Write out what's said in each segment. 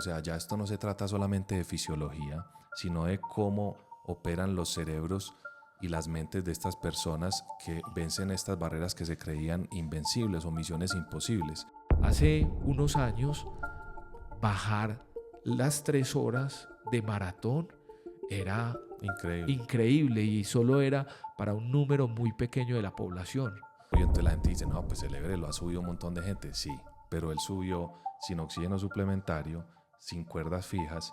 O sea, ya esto no se trata solamente de fisiología, sino de cómo operan los cerebros y las mentes de estas personas que vencen estas barreras que se creían invencibles o misiones imposibles. Hace unos años, bajar las 3 horas de maratón era Increíble. increíble y solo era para un número muy pequeño de la población. Y entonces la gente dice, no, pues el Everest lo ha subido un montón de gente. Sí, pero él subió sin oxígeno suplementario, sin cuerdas fijas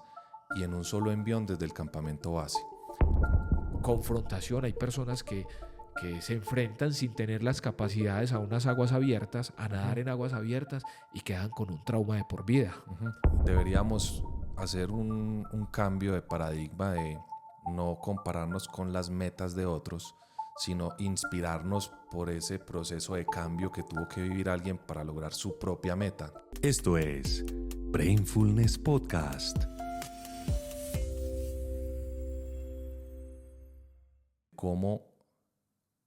y en un solo envión desde el campamento base. Confrontación, hay personas que se enfrentan sin tener las capacidades a unas aguas abiertas, a nadar en aguas abiertas y quedan con un trauma de por vida. Deberíamos hacer un cambio de paradigma de no compararnos con las metas de otros, sino inspirarnos por ese proceso de cambio que tuvo que vivir alguien para lograr su propia meta. Esto es Brainfulness Podcast. Cómo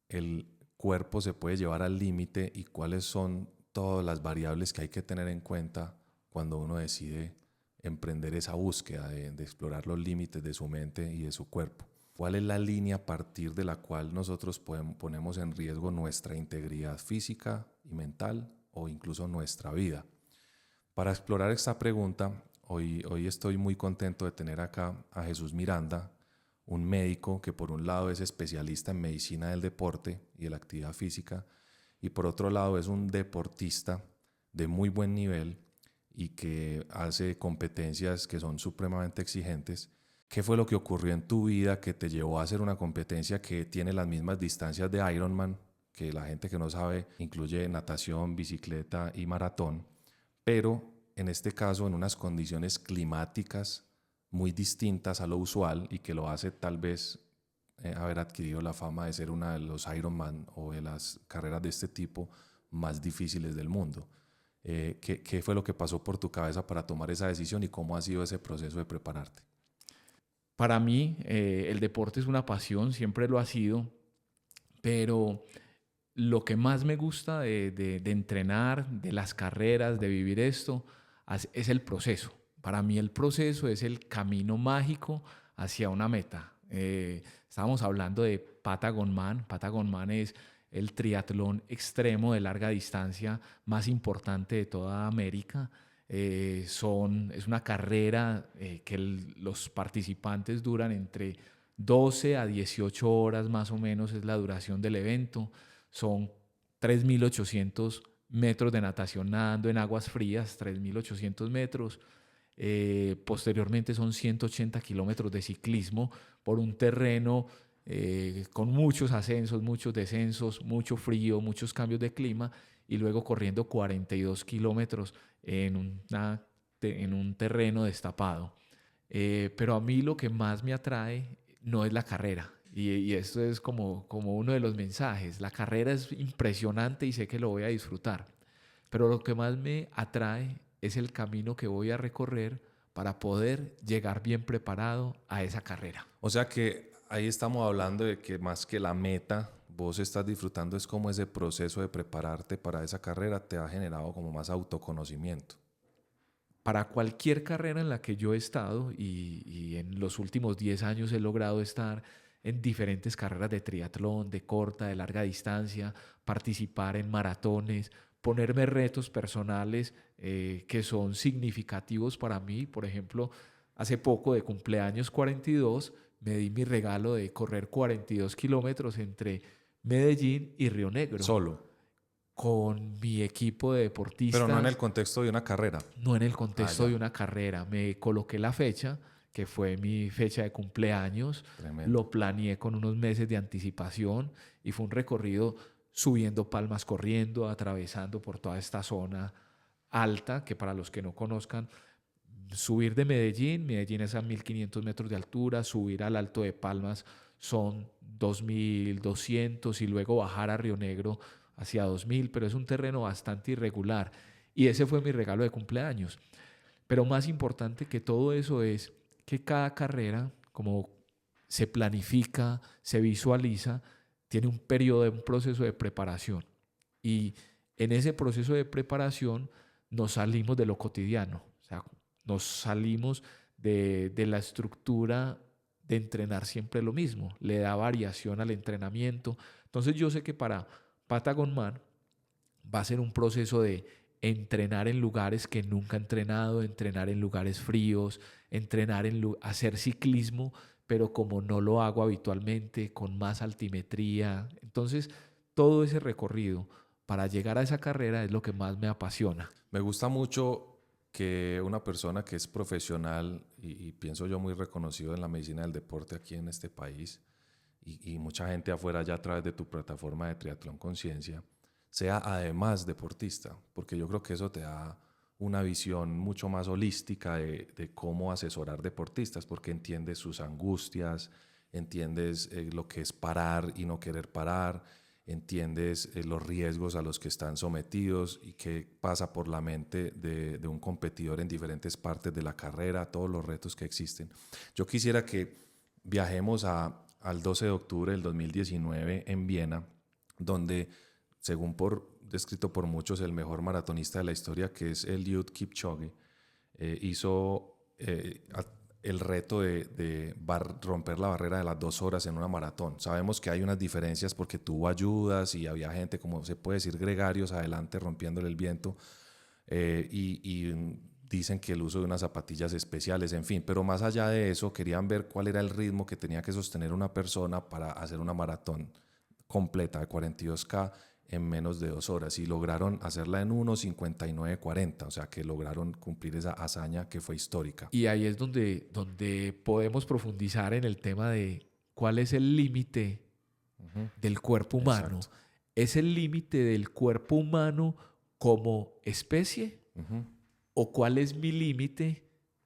el cuerpo se puede llevar al límite y cuáles son todas las variables que hay que tener en cuenta cuando uno decide emprender esa búsqueda de explorar los límites de su mente y de su cuerpo. ¿Cuál es la línea a partir de la cual nosotros ponemos en riesgo nuestra integridad física y mental o incluso nuestra vida? Para explorar esta pregunta, hoy estoy muy contento de tener acá a Jesús Miranda, un médico que por un lado es especialista en medicina del deporte y de la actividad física y por otro lado es un deportista de muy buen nivel y que hace competencias que son supremamente exigentes. ¿Qué fue lo que ocurrió en tu vida que te llevó a hacer una competencia que tiene las mismas distancias de Ironman, que la gente que no sabe incluye natación, bicicleta y maratón, pero en este caso en unas condiciones climáticas muy distintas a lo usual y que lo hace tal vez haber adquirido la fama de ser una de los Ironman o de las carreras de este tipo más difíciles del mundo? ¿Qué fue lo que pasó por tu cabeza para tomar esa decisión y cómo ha sido ese proceso de prepararte? Para mí, el deporte es una pasión, siempre lo ha sido, pero lo que más me gusta de entrenar, de las carreras, de vivir esto, es el proceso. Para mí el proceso es el camino mágico hacia una meta. Estábamos hablando de Patagonman. Patagonman es el triatlón extremo de larga distancia más importante de toda América. Es una carrera que los participantes duran entre 12 a 18 horas más o menos, es la duración del evento. Son 3.800 metros de natación nadando en aguas frías, 3.800 metros. Posteriormente son 180 kilómetros de ciclismo por un terreno con muchos ascensos, muchos descensos, mucho frío, muchos cambios de clima y luego corriendo 42 kilómetros en un terreno destapado. Pero a mí lo que más me atrae no es la carrera. Y esto es como uno de los mensajes. La carrera es impresionante y sé que lo voy a disfrutar. Pero lo que más me atrae es el camino que voy a recorrer para poder llegar bien preparado a esa carrera. O sea que ahí estamos hablando de que más que la meta, vos estás disfrutando es como ese proceso de prepararte para esa carrera te ha generado como más autoconocimiento. Para cualquier carrera en la que yo he estado y en los últimos 10 años he logrado estar en diferentes carreras de triatlón, de corta, de larga distancia, participar en maratones, ponerme retos personales que son significativos para mí. Por ejemplo, hace poco de cumpleaños 42, me di mi regalo de correr 42 kilómetros entre Medellín y Río Negro Solo, con mi equipo de pero no en el deportistas. contexto de una carrera. No en el contexto de Ya, una carrera. Me coloqué la fecha, que fue mi fecha de cumpleaños, tremendo. lo planeé con unos meses de anticipación y fue un recorrido subiendo Palmas corriendo, atravesando por toda esta zona alta, que para los que no conozcan, subir de Medellín es a 1.500 metros de altura, subir al Alto de Palmas son 2.200 y luego bajar a Río Negro hacia 2.000, pero es un terreno bastante irregular. Y ese fue mi regalo de cumpleaños. Pero más importante que todo eso es que cada carrera, como se planifica, se visualiza, tiene un periodo, un proceso de preparación. Y en ese proceso de preparación nos salimos de lo cotidiano. O sea, nos salimos de la estructura de entrenar siempre lo mismo, le da variación al entrenamiento. Entonces yo sé que para Patagon Man va a ser un proceso de entrenar en lugares que nunca he entrenado, entrenar en lugares fríos, hacer ciclismo, pero como no lo hago habitualmente, con más altimetría. Entonces, todo ese recorrido para llegar a esa carrera es lo que más me apasiona. Me gusta mucho que una persona que es profesional y pienso yo muy reconocido en la medicina del deporte aquí en este país y mucha gente afuera ya a través de tu plataforma de Triatlón Conciencia, sea además deportista, porque yo creo que eso te da una visión mucho más holística de cómo asesorar deportistas, porque entiendes sus angustias, entiendes lo que es parar y no querer parar, entiendes los riesgos a los que están sometidos y qué pasa por la mente de un competidor en diferentes partes de la carrera, todos los retos que existen. Yo quisiera que viajemos al 12 de octubre del 2019 en Viena, donde, según descrito por muchos, el mejor maratonista de la historia, que es Eliud Kipchoge, hizo el reto de romper la barrera de las 2 horas en una maratón. Sabemos que hay unas diferencias porque tuvo ayudas y había gente, como se puede decir, gregarios adelante rompiéndole el viento, y dicen que el uso de unas zapatillas especiales, en fin. Pero más allá de eso, querían ver cuál era el ritmo que tenía que sostener una persona para hacer una maratón completa de 42K en menos de 2 horas, y lograron hacerla en 1:59:40, o sea que lograron cumplir esa hazaña que fue histórica. Y ahí es donde podemos profundizar en el tema de cuál es el límite del cuerpo humano. Exacto. ¿Es el límite del cuerpo humano como especie? ¿O cuál es mi límite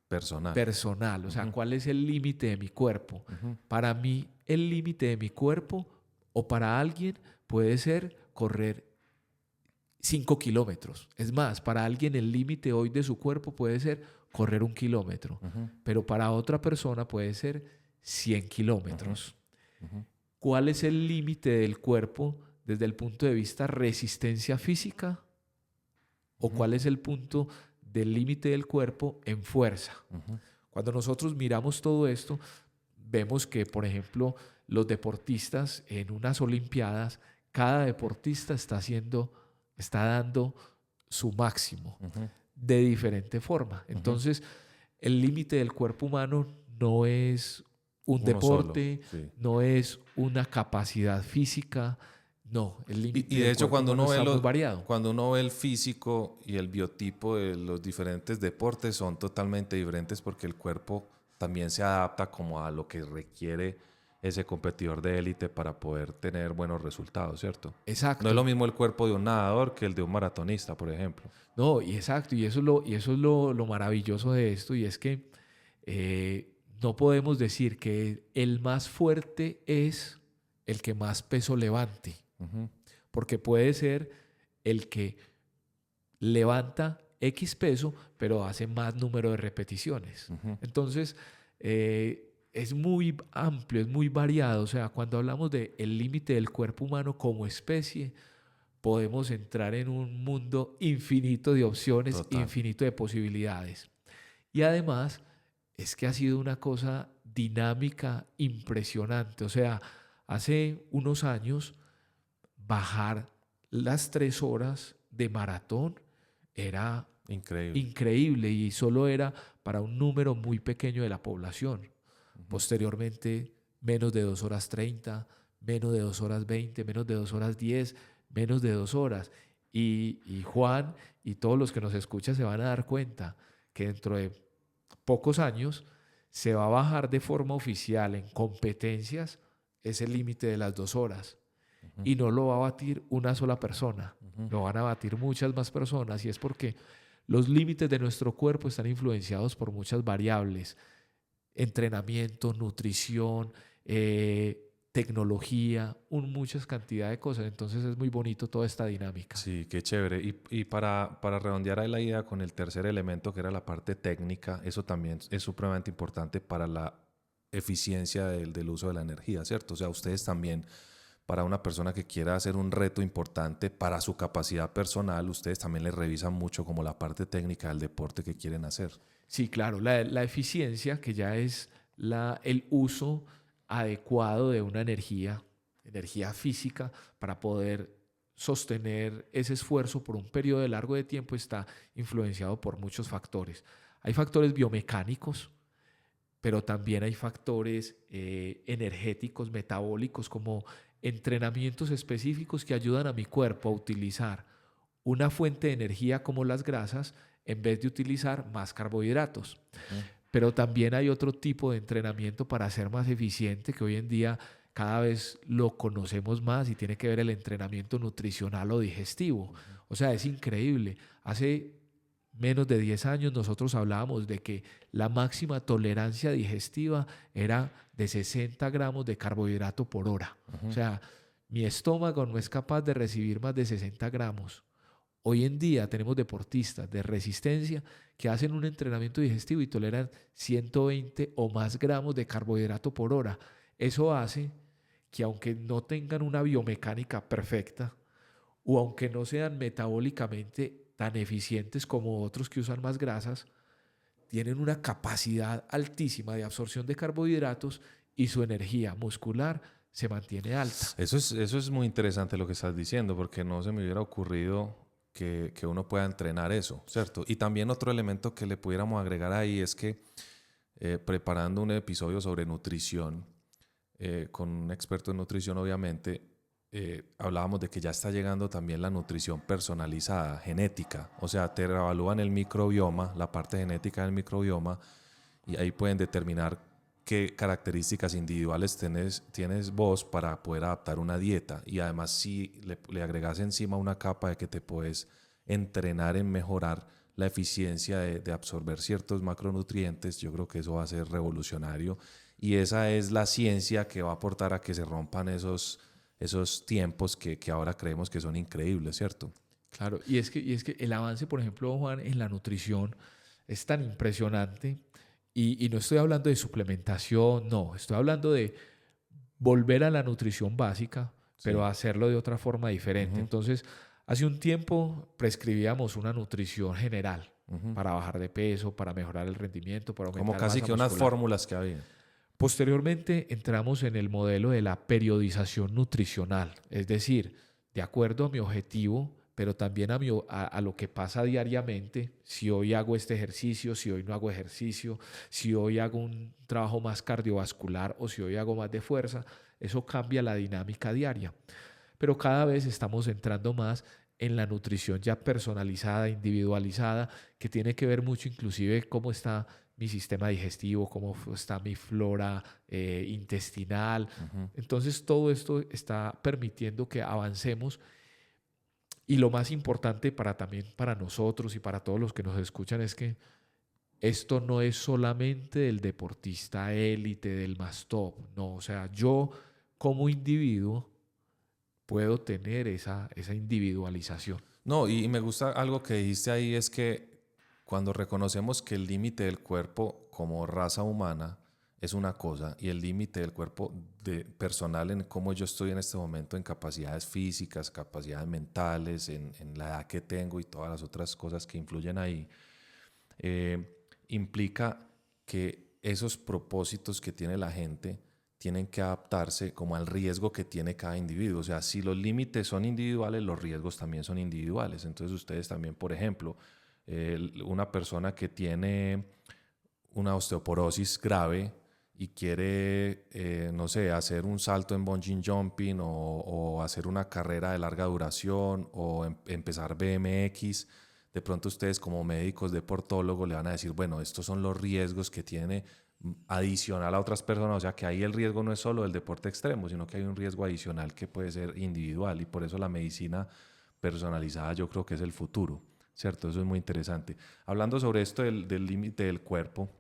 personal? O sea, ¿cuál es el límite de mi cuerpo? Para mí, el límite de mi cuerpo, o para alguien, puede ser correr 5 kilómetros. Es más, para alguien el límite hoy de su cuerpo puede ser correr 1 kilómetro, pero para otra persona puede ser 100 kilómetros. ¿Cuál es el límite del cuerpo desde el punto de vista resistencia física? ¿O cuál es el punto del límite del cuerpo en fuerza? Cuando nosotros miramos todo esto, vemos que, por ejemplo, los deportistas en unas Olimpiadas, cada deportista está dando su máximo de diferente forma. Entonces, el límite del cuerpo humano no es un deporte, sí, no es una capacidad física, no. El límite y de hecho, cuando uno variado. ve el físico y el biotipo de los diferentes deportes, son totalmente diferentes, porque el cuerpo también se adapta como a lo que requiere ese competidor de élite para poder tener buenos resultados, ¿cierto? Exacto. No es lo mismo el cuerpo de un nadador que el de un maratonista, por ejemplo. No, y exacto, y eso es lo maravilloso de esto, y es que no podemos decir que el más fuerte es el que más peso levante, porque puede ser el que levanta X peso, pero hace más número de repeticiones. Entonces, es muy amplio, es muy variado. O sea, cuando hablamos del límite del cuerpo humano como especie, podemos entrar en un mundo infinito de opciones, Total. infinito de posibilidades. Y además, es que ha sido una cosa dinámica impresionante. O sea, hace unos años, bajar las 3 horas de maratón era increíble, y solo era para un número muy pequeño de la población. Posteriormente, menos de 2 horas 30, menos de 2 horas 20, menos de 2 horas 10, menos de 2 horas. Y Juan y todos los que nos escuchan se van a dar cuenta que dentro de pocos años se va a bajar de forma oficial en competencias ese límite de las 2 horas. Y no lo va a batir una sola persona, lo van a batir muchas más personas, y es porque los límites de nuestro cuerpo están influenciados por muchas variables: entrenamiento, nutrición, tecnología, muchas cantidad de cosas. Entonces es muy bonito toda esta dinámica. Sí, qué chévere. Y para redondear ahí la idea con el tercer elemento, que era la parte técnica, eso también es supremamente importante para la eficiencia del uso de la energía, ¿cierto? O sea, ustedes también para una persona que quiera hacer un reto importante para su capacidad personal, ustedes también le revisan mucho como la parte técnica del deporte que quieren hacer. Sí, claro, la eficiencia, que ya es el uso adecuado de una energía física para poder sostener ese esfuerzo por un periodo largo de tiempo, está influenciado por muchos factores. Hay factores biomecánicos, pero también hay factores energéticos, metabólicos, como entrenamientos específicos que ayudan a mi cuerpo a utilizar una fuente de energía como las grasas en vez de utilizar más carbohidratos. Pero también hay otro tipo de entrenamiento para ser más eficiente, que hoy en día cada vez lo conocemos más, y tiene que ver el entrenamiento nutricional o digestivo. O sea, es increíble. Hace menos de 10 años nosotros hablábamos de que la máxima tolerancia digestiva era de 60 gramos de carbohidrato por hora. O sea, mi estómago no es capaz de recibir más de 60 gramos. Hoy en día tenemos deportistas de resistencia que hacen un entrenamiento digestivo y toleran 120 o más gramos de carbohidrato por hora. Eso hace que, aunque no tengan una biomecánica perfecta o aunque no sean metabólicamente tan eficientes como otros que usan más grasas, tienen una capacidad altísima de absorción de carbohidratos y su energía muscular se mantiene alta. Eso es muy interesante lo que estás diciendo, porque no se me hubiera ocurrido que uno pueda entrenar eso, ¿cierto? Y también otro elemento que le pudiéramos agregar ahí es que preparando un episodio sobre nutrición, con un experto en nutrición obviamente, hablábamos de que ya está llegando también la nutrición personalizada, genética. O sea, te evalúan el microbioma, la parte genética del microbioma, y ahí pueden determinar qué características individuales tienes vos para poder adaptar una dieta. Y además, si le agregas encima una capa de que te puedes entrenar en mejorar la eficiencia de absorber ciertos macronutrientes, yo creo que eso va a ser revolucionario. Y esa es la ciencia que va a aportar a que se rompan esos tiempos que ahora creemos que son increíbles, ¿cierto? Claro, y es que el avance, por ejemplo, Juan, en la nutrición es tan impresionante, y no estoy hablando de suplementación, no, estoy hablando de volver a la nutrición básica, pero Sí. hacerlo de otra forma diferente. Entonces, hace un tiempo prescribíamos una nutrición general para bajar de peso, para mejorar el rendimiento, para aumentar Como casi masa que unas muscular. fórmulas que había. Posteriormente entramos en el modelo de la periodización nutricional, es decir, de acuerdo a mi objetivo, pero también a lo que pasa diariamente. Si hoy hago este ejercicio, si hoy no hago ejercicio, si hoy hago un trabajo más cardiovascular o si hoy hago más de fuerza, eso cambia la dinámica diaria. Pero cada vez estamos entrando más en la nutrición ya personalizada, individualizada, que tiene que ver mucho inclusive cómo está mi sistema digestivo, cómo está mi flora intestinal. Entonces todo esto está permitiendo que avancemos, y lo más importante también para nosotros y para todos los que nos escuchan es que esto no es solamente del deportista élite, del más top, no, o sea, yo como individuo puedo tener esa individualización. No, y me gusta algo que dijiste ahí, es que cuando reconocemos que el límite del cuerpo como raza humana es una cosa, y el límite del cuerpo personal en cómo yo estoy en este momento en capacidades físicas, capacidades mentales, en la edad que tengo y todas las otras cosas que influyen ahí, implica que esos propósitos que tiene la gente tienen que adaptarse como al riesgo que tiene cada individuo. O sea, si los límites son individuales, los riesgos también son individuales. Entonces ustedes también, por ejemplo, una persona que tiene una osteoporosis grave y quiere, no sé, hacer un salto en bungee jumping o hacer una carrera de larga duración o empezar BMX, de pronto ustedes como médicos deportólogos le van a decir, bueno, estos son los riesgos que tiene adicional a otras personas. O sea, que ahí el riesgo no es solo del deporte extremo, sino que hay un riesgo adicional que puede ser individual, y por eso la medicina personalizada yo creo que es el futuro, ¿cierto? Eso es muy interesante. Hablando sobre esto del límite del cuerpo,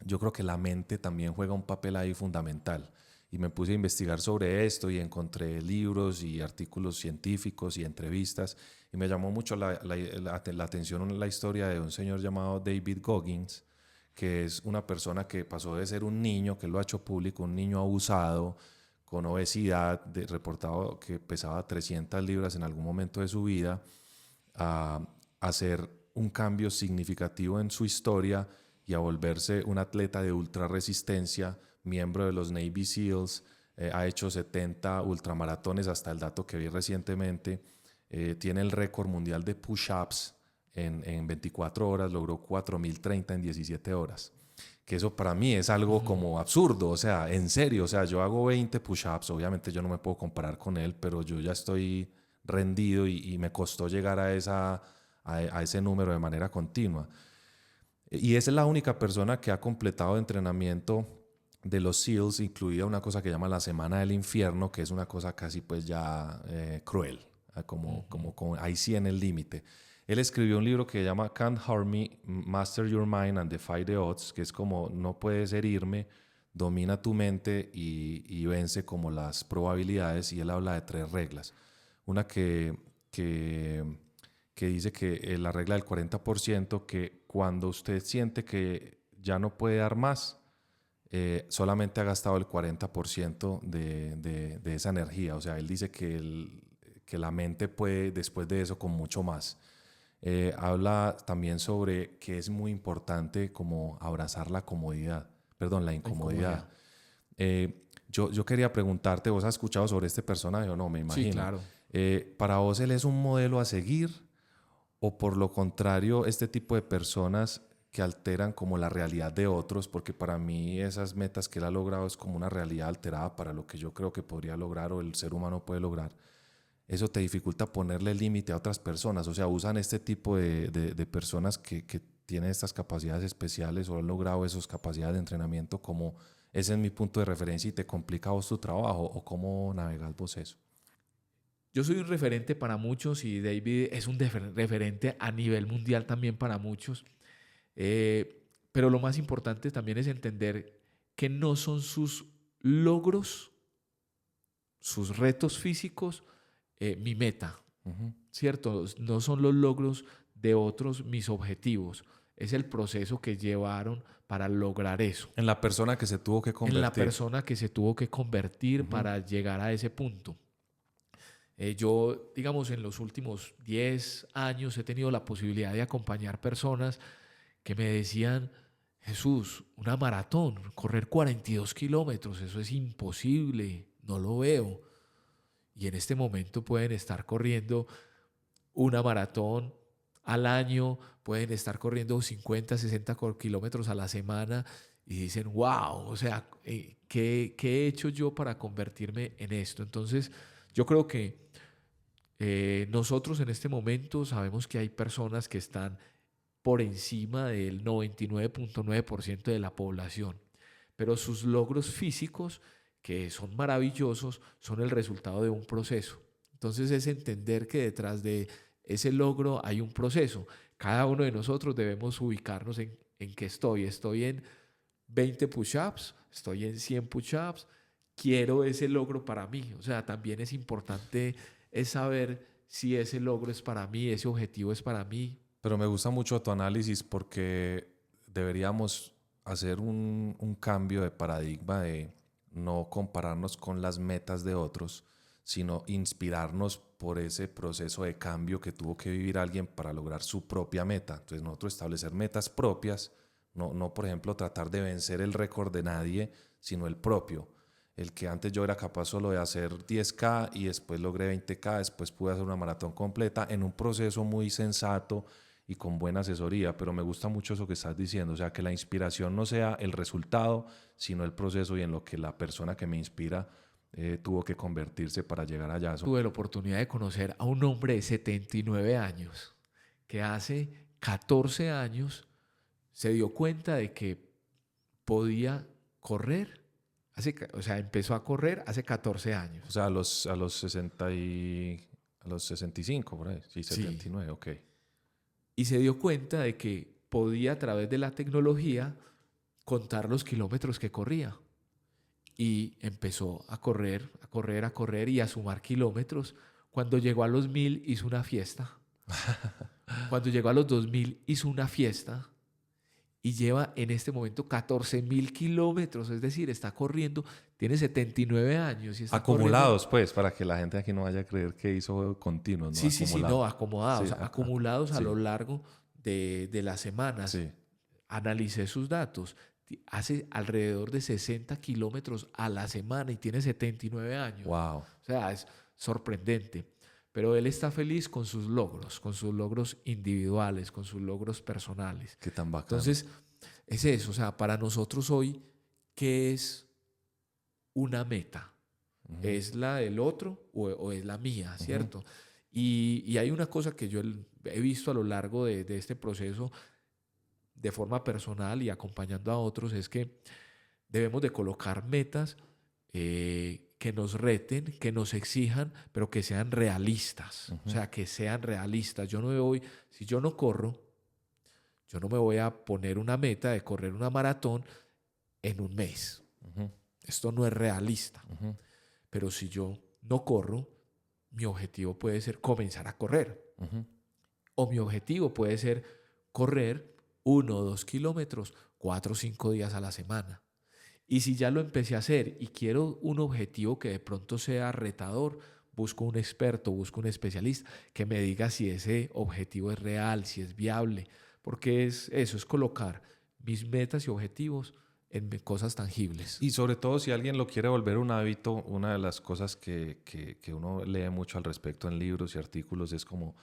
yo creo que la mente también juega un papel ahí fundamental. Y me puse a investigar sobre esto y encontré libros y artículos científicos y entrevistas, y me llamó mucho la atención la historia de un señor llamado David Goggins, que es una persona que pasó de ser un niño, que lo ha hecho público, un niño abusado, con obesidad, reportado que pesaba 300 libras en algún momento de su vida, a hacer un cambio significativo en su historia y a volverse un atleta de ultra resistencia, miembro de los Navy SEALs, ha hecho 70 ultramaratones hasta el dato que vi recientemente, tiene el récord mundial de push-ups en 24 horas, logró 4.030 en 17 horas. Que eso para mí es algo como absurdo, o sea, en serio, o sea, yo hago 20 push-ups, obviamente yo no me puedo comparar con él, pero yo ya estoy rendido y me costó llegar a ese número de manera continua. Y esa es la única persona que ha completado entrenamiento de los SEALs, incluida una cosa que llama la Semana del Infierno, que es una cosa casi pues ya cruel, como ahí sí en el límite. Él escribió un libro que se llama Can't Harm Me, Master Your Mind and Defy the Odds, que es como no puedes herirme, domina tu mente y vence como las probabilidades. Y él habla de 3 reglas. Una que dice que la regla del 40%, que cuando usted siente que ya no puede dar más, solamente ha gastado el 40% de esa energía. O sea, él dice que la mente puede después de eso con mucho más. Habla también sobre que es muy importante como abrazar la incomodidad. Yo quería preguntarte, ¿vos has escuchado sobre este personaje o no? Me imagino. Sí, claro. ¿Para vos él es un modelo a seguir o por lo contrario este tipo de personas que alteran como la realidad de otros? Porque para mí esas metas que él ha logrado es como una realidad alterada para lo que yo creo que podría lograr o el ser humano puede lograr. Eso te dificulta ponerle límite a otras personas. O sea, usan este tipo de personas que tienen estas capacidades especiales o han logrado esas capacidades de entrenamiento como ese es mi punto de referencia y te complica a vos tu trabajo. ¿O cómo navegas vos eso? Yo soy un referente para muchos y David es un referente a nivel mundial también para muchos. Pero lo más importante también es entender que no son sus logros, sus retos físicos, mi meta, ¿cierto? No son los logros de otros mis objetivos. Es el proceso que llevaron para lograr eso. En la persona que se tuvo que convertir. En la persona que se tuvo que convertir para llegar a ese punto. Yo, digamos, en los últimos 10 años he tenido la posibilidad de acompañar personas que me decían, Jesús, una maratón, correr 42 kilómetros, eso es imposible, no lo veo. Y en este momento pueden estar corriendo una maratón al año, pueden estar corriendo 50, 60 kilómetros a la semana y dicen, wow, o sea, ¿qué he hecho yo para convertirme en esto? Entonces, yo creo que nosotros en este momento sabemos que hay personas que están por encima del 99.9% de la población, pero sus logros físicos, que son maravillosos, son el resultado de un proceso. Entonces es entender que detrás de ese logro hay un proceso. Cada uno de nosotros debemos ubicarnos en qué estoy. Estoy en 20 push-ups, estoy en 100 push-ups, quiero ese logro para mí. O sea, también es importante es saber si ese logro es para mí, ese objetivo es para mí. Pero me gusta mucho tu análisis porque deberíamos hacer un cambio de paradigma de no compararnos con las metas de otros, sino inspirarnos por ese proceso de cambio que tuvo que vivir alguien para lograr su propia meta. Entonces nosotros establecer metas propias, no por ejemplo tratar de vencer el récord de nadie, sino el propio. El que antes yo era capaz solo de hacer 10K y después logré 20K, después pude hacer una maratón completa en un proceso muy sensato y con buena asesoría, pero me gusta mucho eso que estás diciendo, o sea, que la inspiración no sea el resultado, sino el proceso y en lo que la persona que me inspira tuvo que convertirse para llegar allá. Tuve la oportunidad de conocer a un hombre de 79 años que hace 14 años se dio cuenta de que podía correr. O sea, empezó a correr hace 14 años. O sea, a los 65, por ahí. Sí, 79, sí. Ok. Y se dio cuenta de que podía a través de la tecnología contar los kilómetros que corría. Y empezó a correr y a sumar kilómetros. Cuando llegó a los 1000 hizo una fiesta. Cuando llegó a los 2000 hizo una fiesta. y lleva en este momento 14.000 kilómetros, es decir, está corriendo, tiene 79 años y está Acumulados, pues, para que la gente aquí no vaya a creer que hizo continuos, ¿no? Sí, sí, sí, no, Sí, acomodados, acumulados a sí, lo largo de las semanas. sí. Analicé sus datos. Hace alrededor de 60 kilómetros a la semana y tiene 79 años. Wow. O sea, es sorprendente. Pero él está feliz con sus logros individuales, con sus logros personales. Qué tan bacano. Entonces, es eso. O sea, para nosotros hoy, ¿qué es una meta? ¿Es la del otro o es la mía, cierto? Y hay una cosa que yo he visto a lo largo de este proceso de forma personal y acompañando a otros, es que debemos de colocar metas que nos reten, que nos exijan, pero que sean realistas. O sea, que sean realistas. Si yo no corro, yo no me voy a poner una meta de correr una maratón en un mes. Esto no es realista. Pero si yo no corro, mi objetivo puede ser comenzar a correr. O mi objetivo puede ser correr 1 o 2 kilómetros 4 o 5 días a la semana. Y si ya lo empecé a hacer y quiero un objetivo que de pronto sea retador, busco un experto, busco un especialista que me diga si ese objetivo es real, si es viable. Porque es colocar mis metas y objetivos en cosas tangibles. Y sobre todo si alguien lo quiere volver un hábito, una de las cosas que uno lee mucho al respecto en libros y artículos es como,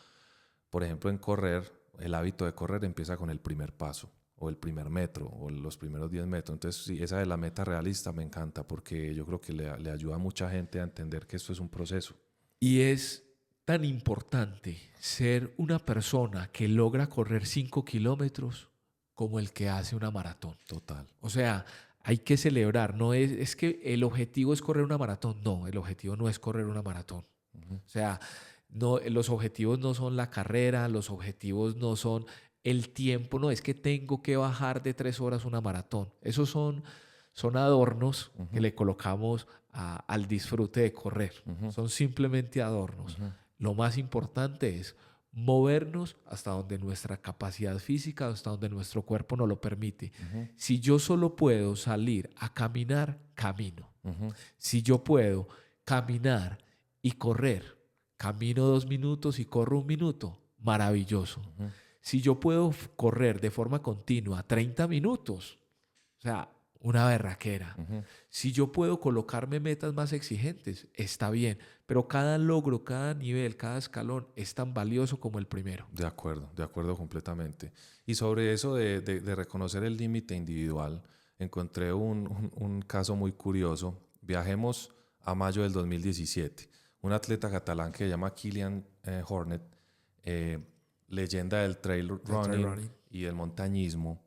por ejemplo, en correr, el hábito de correr empieza con el primer paso o el primer metro o los primeros 10 metros. Entonces, sí, esa de la meta realista me encanta porque yo creo que le ayuda a mucha gente a entender que esto es un proceso. Y es tan importante ser una persona que logra correr 5 kilómetros como el que hace una maratón. Total. O sea, hay que celebrar. No es que el objetivo es correr una maratón. No, el objetivo no es correr una maratón. O sea, no, los objetivos no son la carrera, los objetivos no son el tiempo, no, es que tengo que bajar de 3 horas una maratón. Esos son adornos que le colocamos al disfrute de correr. Son simplemente adornos. Lo más importante es movernos hasta donde nuestra capacidad física, hasta donde nuestro cuerpo nos lo permite. Si yo solo puedo salir a caminar, camino. Si yo puedo caminar y correr, camino 2 minutos y corro 1 minuto, maravilloso. Si yo puedo correr de forma continua 30 minutos, o sea, una berraquera. Si yo puedo colocarme metas más exigentes, está bien, pero cada logro, cada nivel, cada escalón es tan valioso como el primero. De acuerdo completamente. Y sobre eso de reconocer el límite individual, encontré un caso muy curioso. Viajemos a mayo del 2017. Un atleta catalán que se llama Kilian Jornet, leyenda del trail running y del montañismo,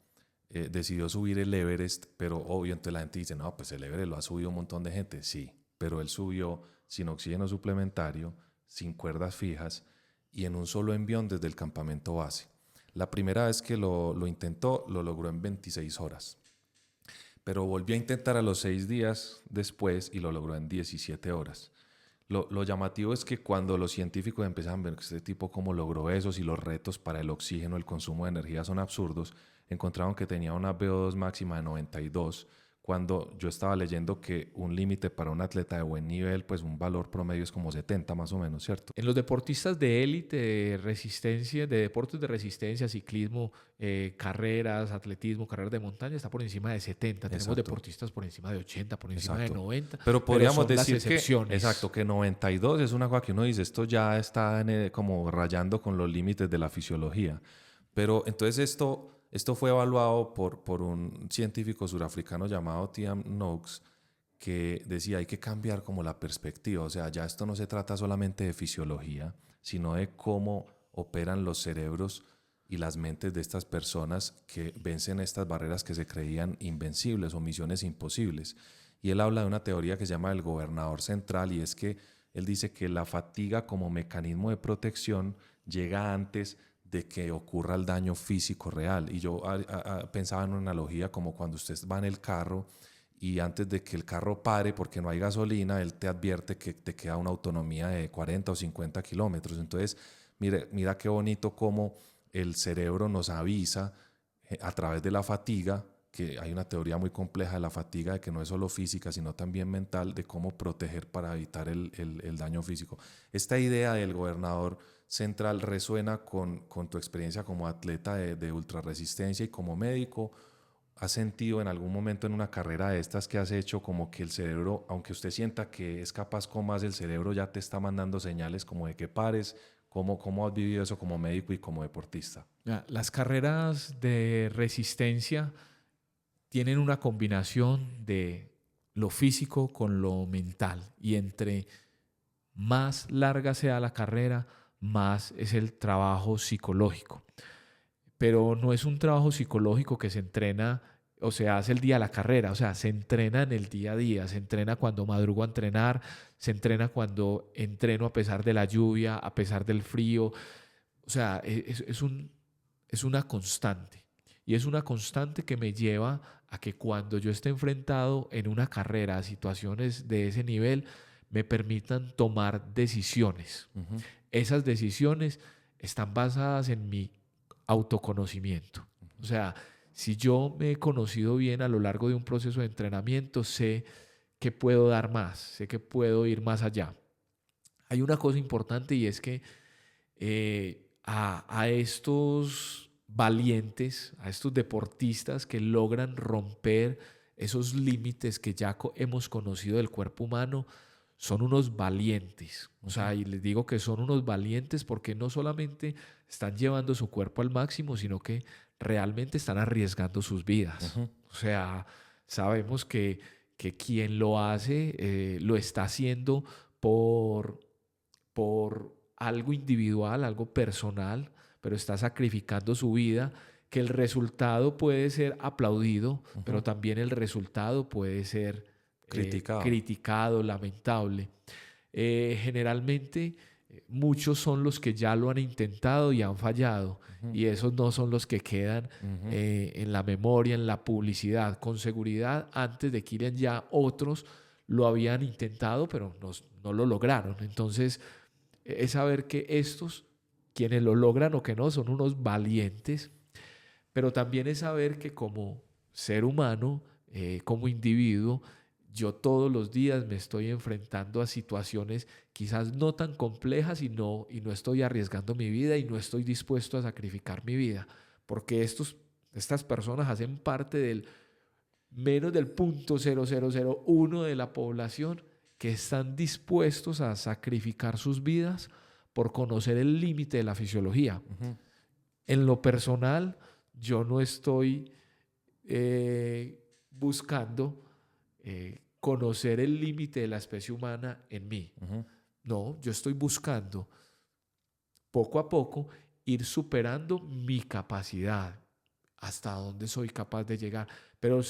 decidió subir el Everest, pero obvio, entonces la gente dice, no, pues el Everest lo ha subido un montón de gente. Sí, pero él subió sin oxígeno suplementario, sin cuerdas fijas y en un solo envión desde el campamento base. La primera vez que lo intentó, lo logró en 26 horas. Pero volvió a intentar a los 6 días después y lo logró en 17 horas. Lo llamativo es que cuando los científicos empiezan a ver este tipo cómo logró eso, si los retos para el oxígeno, el consumo de energía son absurdos, encontraron que tenía una VO2 máxima de 92, cuando yo estaba leyendo que un límite para un atleta de buen nivel, pues un valor promedio es como 70 más o menos, ¿cierto? En los deportistas de élite, de resistencia, de deportes de resistencia, ciclismo, carreras, atletismo, carreras de montaña, está por encima de 70. Tenemos Exacto. deportistas por encima de 80, por encima de 90. Pero podríamos son las decir excepciones. que 92 es una cosa que uno dice, esto ya está como rayando con los límites de la fisiología. Pero entonces esto fue evaluado por un científico surafricano llamado Tiam Noakes, que decía hay que cambiar como la perspectiva. O sea, ya esto no se trata solamente de fisiología, sino de cómo operan los cerebros y las mentes de estas personas que vencen estas barreras que se creían invencibles o misiones imposibles. Y él habla de una teoría que se llama el gobernador central, y es que él dice que la fatiga como mecanismo de protección llega antes de que ocurra el daño físico real. Y yo pensaba en una analogía como cuando usted va en el carro y antes de que el carro pare porque no hay gasolina, él te advierte que te queda una autonomía de 40 o 50 kilómetros. Entonces, mira qué bonito cómo el cerebro nos avisa a través de la fatiga, que hay una teoría muy compleja de la fatiga, de que no es solo física, sino también mental, de cómo proteger para evitar el daño físico. Esta idea del gobernador central resuena con tu experiencia como atleta de ultrarresistencia y como médico. ¿Has sentido en algún momento en una carrera de estas que has hecho como que el cerebro, aunque usted sienta que es capaz con más, el cerebro ya te está mandando señales como de que pares? ¿Cómo has vivido eso como médico y como deportista? Las carreras de resistencia tienen una combinación de lo físico con lo mental, y entre más larga sea la carrera, más es el trabajo psicológico. Pero no es un trabajo psicológico que se entrena o se hace el día de la carrera, o sea, se entrena en el día a día, se entrena cuando madrugo a entrenar, se entrena cuando entreno a pesar de la lluvia, a pesar del frío, o sea, es una constante. Y es una constante que me lleva a que cuando yo esté enfrentado en una carrera a situaciones de ese nivel, me permitan tomar decisiones. Uh-huh. Esas decisiones están basadas en mi autoconocimiento. O sea, si yo me he conocido bien a lo largo de un proceso de entrenamiento, sé que puedo dar más, sé que puedo ir más allá. Hay una cosa importante, y es que a estos valientes, a estos deportistas que logran romper esos límites que ya hemos conocido del cuerpo humano, son unos valientes. O sea, y les digo que son unos valientes porque no solamente están llevando su cuerpo al máximo, sino que realmente están arriesgando sus vidas. Uh-huh. O sea, sabemos que quien lo hace, lo está haciendo por algo individual, algo personal, pero está sacrificando su vida, que el resultado puede ser aplaudido, uh-huh, pero también el resultado puede ser criticado, lamentable. Generalmente muchos son los que ya lo han intentado y han fallado, uh-huh, y esos no son los que quedan, uh-huh, en la memoria, en la publicidad. Con seguridad, antes de Kilian ya otros lo habían intentado, pero no lo lograron. Entonces, es saber que estos, quienes lo logran o que no, son unos valientes, pero también es saber que como ser humano, como individuo, yo todos los días me estoy enfrentando a situaciones quizás no tan complejas y no estoy arriesgando mi vida y no estoy dispuesto a sacrificar mi vida, porque estas personas hacen parte del menos del 0.0001 de la población que están dispuestos a sacrificar sus vidas por conocer el límite de la fisiología. Uh-huh. En lo personal, yo no estoy buscando conocer el límite de la especie humana en mí. Uh-huh. No, yo estoy buscando poco a poco ir superando mi capacidad, hasta dónde soy capaz de llegar. Pero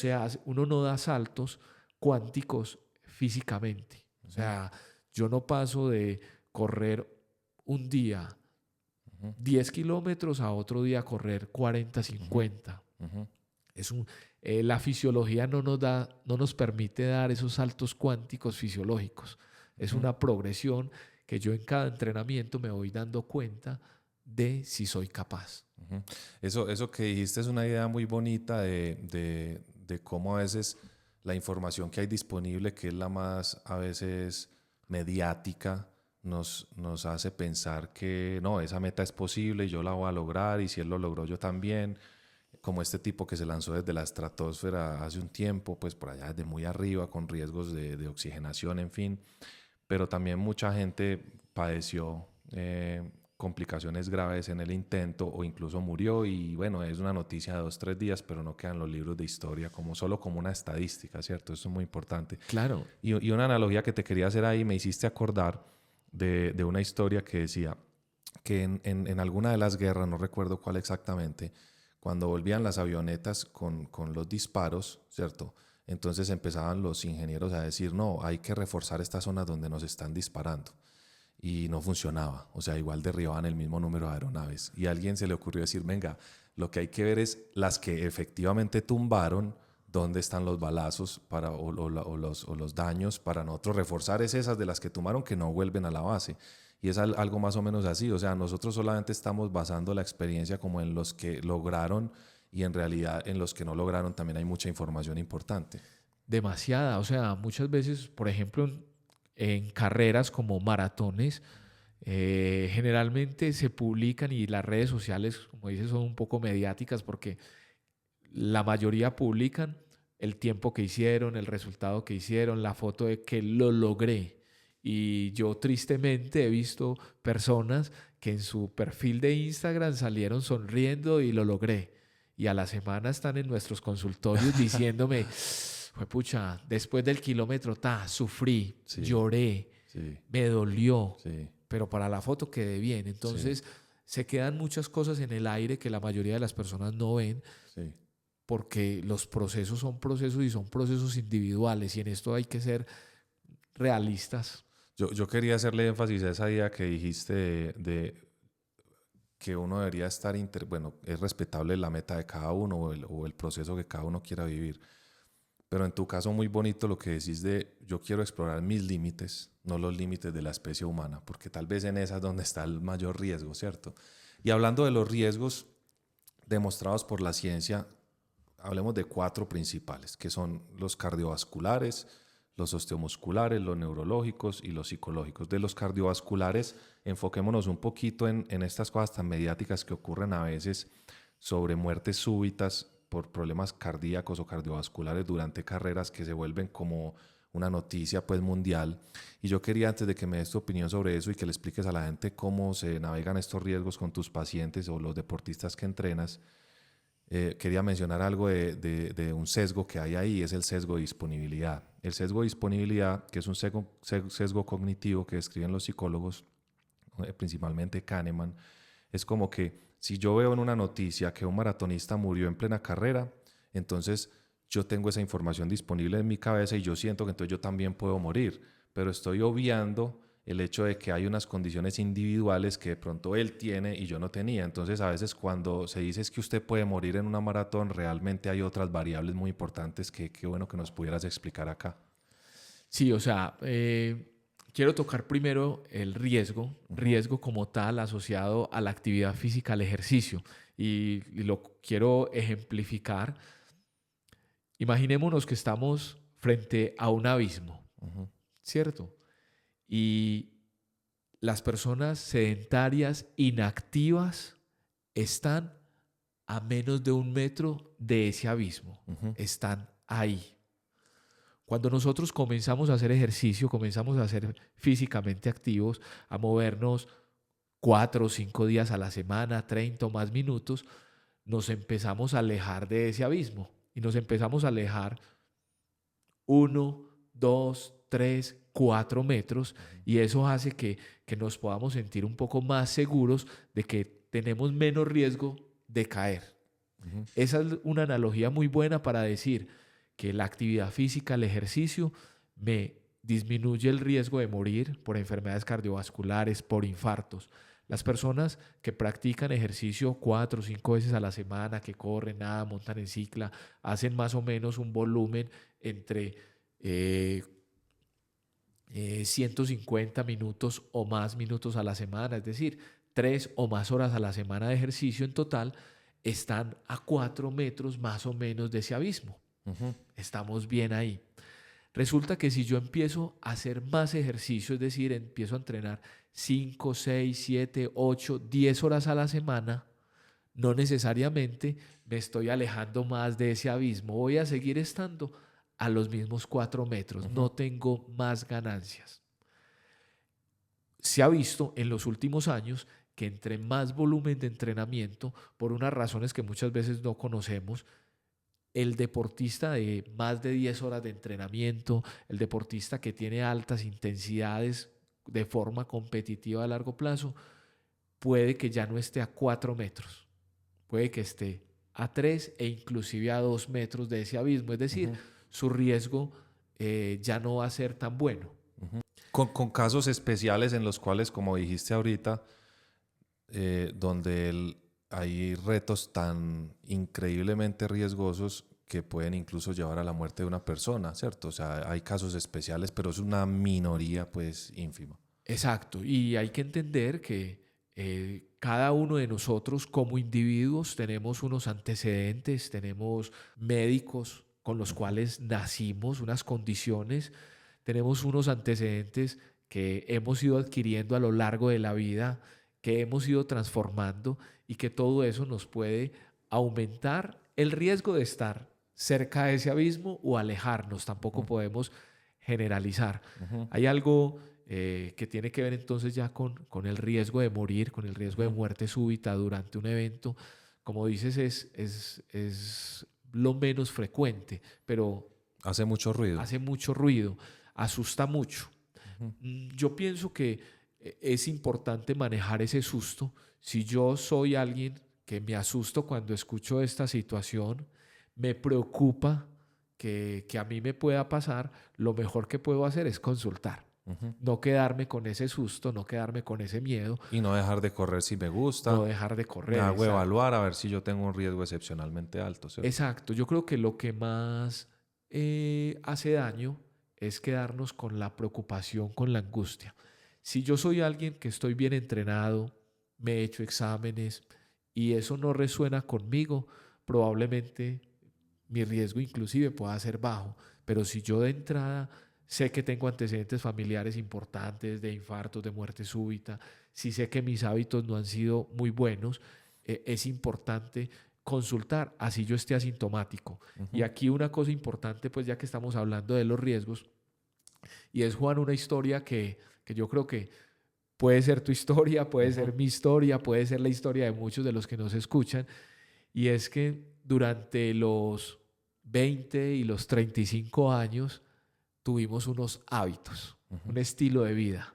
uno no da saltos cuánticos físicamente. O sea, yo no paso de correr un día 10 kilómetros a otro día correr 40, 50. Uh-huh. La fisiología no nos permite dar esos saltos cuánticos fisiológicos. Es una progresión que yo en cada entrenamiento me voy dando cuenta de si soy capaz. Uh-huh. Eso que dijiste es una idea muy bonita de cómo a veces la información que hay disponible, que es la más a veces mediática, nos hace pensar que no, esa meta es posible, yo la voy a lograr, y si él lo logró yo también. Como este tipo que se lanzó desde la estratosfera hace un tiempo, pues por allá desde muy arriba, con riesgos de oxigenación, en fin. Pero también mucha gente padeció complicaciones graves en el intento o incluso murió, y bueno, es una noticia de 2-3 días, pero no quedan los libros de historia solo como una estadística, ¿cierto? Eso es muy importante. Claro. Y una analogía que te quería hacer ahí, me hiciste acordar de una historia que decía que en alguna de las guerras, no recuerdo cuál exactamente, cuando volvían las avionetas con los disparos, ¿cierto? Entonces empezaban los ingenieros a decir, no, hay que reforzar estas zonas donde nos están disparando. Y no funcionaba, o sea, igual derribaban el mismo número de aeronaves. Y a alguien se le ocurrió decir, venga, lo que hay que ver es las que efectivamente tumbaron, dónde están los balazos o los daños para nosotros reforzar, es esas de las que tumbaron que no vuelven a la base. Y es algo más o menos así, o sea, nosotros solamente estamos basando la experiencia como en los que lograron y en realidad en los que no lograron también hay mucha información importante. Demasiada, o sea, muchas veces, por ejemplo, en carreras como maratones, generalmente se publican y las redes sociales, como dices, son un poco mediáticas porque la mayoría publican el tiempo que hicieron, el resultado que hicieron, la foto de que lo logré. Y yo tristemente he visto personas que en su perfil de Instagram salieron sonriendo y lo logré. Y a la semana están en nuestros consultorios diciéndome, pucha, después del kilómetro, sufrí, Sí. lloré, Sí, me dolió, sí, pero para la foto quedé bien. Entonces se quedan muchas cosas en el aire que la mayoría de las personas no ven sí. porque los procesos son procesos y son procesos individuales y en esto hay que ser realistas. Yo quería hacerle énfasis a esa idea que dijiste de que uno debería estar, bueno, es respetable la meta de cada uno o el proceso que cada uno quiera vivir. Pero en tu caso muy bonito lo que decís de yo quiero explorar mis límites, no los límites de la especie humana, porque tal vez en esa es donde está el mayor riesgo, ¿cierto? Y hablando de los riesgos demostrados por la ciencia, hablemos de 4 principales, que son los cardiovasculares, los osteomusculares, los neurológicos y los psicológicos. De los cardiovasculares, enfoquémonos un poquito en estas cosas tan mediáticas que ocurren a veces sobre muertes súbitas por problemas cardíacos o cardiovasculares durante carreras que se vuelven como una noticia pues mundial. Y yo quería, antes de que me des tu opinión sobre eso y que le expliques a la gente cómo se navegan estos riesgos con tus pacientes o los deportistas que entrenas, quería mencionar algo de un sesgo que hay ahí, es el sesgo de disponibilidad. El sesgo de disponibilidad, que es un sesgo cognitivo que describen los psicólogos, principalmente Kahneman, es como que si yo veo en una noticia que un maratonista murió en plena carrera, entonces yo tengo esa información disponible en mi cabeza y yo siento que entonces yo también puedo morir, pero estoy obviando el hecho de que hay unas condiciones individuales que de pronto él tiene y yo no tenía. Entonces a veces cuando se dice es que usted puede morir en una maratón, realmente hay otras variables muy importantes que qué bueno que nos pudieras explicar acá. Sí, o sea, quiero tocar primero el riesgo como tal asociado a la actividad física, al ejercicio, y lo quiero ejemplificar. Imaginémonos que estamos frente a un abismo, ¿cierto? Y las personas sedentarias, inactivas, están a menos de 1 metro de ese abismo. Están ahí. Cuando nosotros comenzamos a hacer ejercicio, comenzamos a ser físicamente activos, a movernos 4 o 5 días a la semana, 30 o más minutos, nos empezamos a alejar de ese abismo y nos empezamos a alejar 1, 2, 3, 4 metros y eso hace que nos podamos sentir un poco más seguros de que tenemos menos riesgo de caer. Esa es una analogía muy buena para decir que la actividad física, el ejercicio, me disminuye el riesgo de morir por enfermedades cardiovasculares, por infartos. Las personas que practican ejercicio 4 o 5 veces a la semana, que corren, nadan, montan en cicla, hacen más o menos un volumen entre 150 minutos o más minutos a la semana, es decir, 3 o más horas a la semana de ejercicio en total, están a 4 metros más o menos de ese abismo. Estamos bien ahí. Resulta que si yo empiezo a hacer más ejercicio, es decir, empiezo a entrenar 5, 6, 7, 8, 10 horas a la semana, no necesariamente me estoy alejando más de ese abismo. Voy a seguir estando a los mismos 4 metros. No tengo más ganancias. Se ha visto en los últimos años que entre más volumen de entrenamiento, por unas razones que muchas veces no conocemos, el deportista de más de 10 horas de entrenamiento, el deportista que tiene altas intensidades de forma competitiva a largo plazo, puede que ya no esté a 4 metros, puede que esté a 3 e inclusive a 2 metros de ese abismo, es decir, su riesgo ya no va a ser tan bueno. Con casos especiales en los cuales, como dijiste ahorita, donde hay retos tan increíblemente riesgosos que pueden incluso llevar a la muerte de una persona, ¿cierto? O sea, hay casos especiales, pero es una minoría, pues, ínfima. Exacto, y hay que entender que cada uno de nosotros como individuos tenemos unos antecedentes, tenemos médicos con los cuales nacimos, unas condiciones, tenemos unos antecedentes que hemos ido adquiriendo a lo largo de la vida, que hemos ido transformando y que todo eso nos puede aumentar el riesgo de estar cerca de ese abismo o alejarnos. Tampoco podemos generalizar. Hay algo que tiene que ver entonces ya con el riesgo de morir, con el riesgo de muerte súbita durante un evento. Como dices, es lo menos frecuente, pero Hace mucho ruido. hace mucho ruido, asusta mucho. Yo pienso que es importante manejar ese susto. Si yo soy alguien que me asusto cuando escucho esta situación, me preocupa que a mí me pueda pasar, lo mejor que puedo hacer es consultar. No quedarme con ese susto, no quedarme con ese miedo. Y no dejar de correr si me gusta. No dejar de correr. Me hago evaluar a ver si yo tengo un riesgo excepcionalmente alto, ¿cierto? Exacto. Yo creo que lo que más hace daño es quedarnos con la preocupación, con la angustia. Si yo soy alguien que estoy bien entrenado, me he hecho exámenes y eso no resuena conmigo, probablemente mi riesgo inclusive pueda ser bajo. Pero si yo de entrada sé que tengo antecedentes familiares importantes de infartos, de muerte súbita, si sé que mis hábitos no han sido muy buenos, es importante consultar, así yo esté asintomático. Y aquí una cosa importante, pues ya que estamos hablando de los riesgos, y es, Juan, una historia que yo creo que puede ser tu historia, puede ser mi historia, puede ser la historia de muchos de los que nos escuchan, y es que durante los 20 y los 35 años tuvimos unos hábitos, un estilo de vida.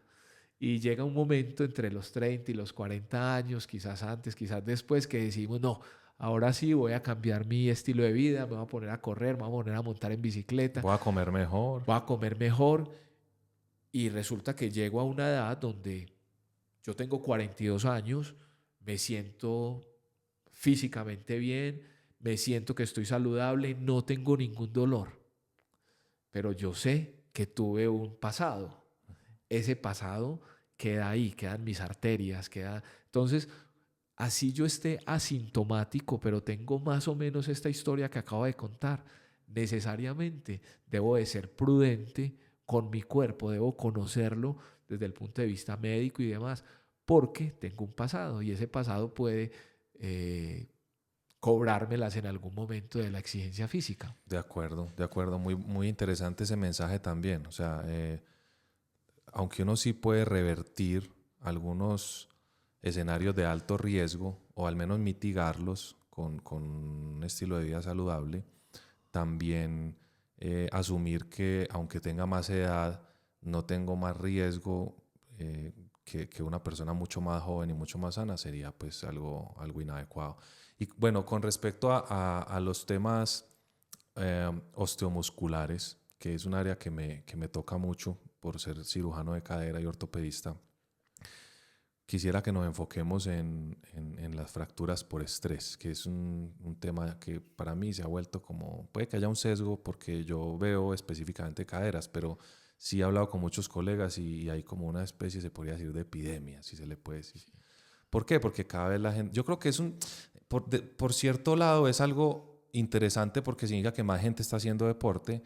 Y llega un momento entre los 30 y los 40 años, quizás antes, quizás después, que decimos, no, ahora sí voy a cambiar mi estilo de vida, me voy a poner a correr, me voy a poner a montar en bicicleta. Voy a comer mejor. Voy a comer mejor. Y resulta que llego a una edad donde yo tengo 42 años, me siento físicamente bien, me siento que estoy saludable, no tengo ningún dolor. Pero yo sé que tuve un pasado. Ese pasado queda ahí, quedan mis arterias, queda... Entonces, así yo esté asintomático, pero tengo más o menos esta historia que acabo de contar, necesariamente debo de ser prudente con mi cuerpo, debo conocerlo desde el punto de vista médico y demás, porque tengo un pasado y ese pasado puede cobrármelas en algún momento de la exigencia física. De acuerdo. Muy, muy interesante ese mensaje también. O sea, aunque uno sí puede revertir algunos escenarios de alto riesgo o al menos mitigarlos con un estilo de vida saludable, también asumir que aunque tenga más edad, no tengo más riesgo que una persona mucho más joven y mucho más sana sería pues algo inadecuado. Y bueno, con respecto a los temas osteomusculares, que es un área que me toca mucho por ser cirujano de cadera y ortopedista, quisiera que nos enfoquemos en las fracturas por estrés, que es un tema que para mí se ha vuelto como, puede que haya un sesgo porque yo veo específicamente caderas, pero sí he hablado con muchos colegas y hay como una especie, se podría decir, de epidemia, si se le puede decir. ¿Por qué? Porque cada vez la gente, yo creo que es por cierto lado es algo interesante porque significa que más gente está haciendo deporte,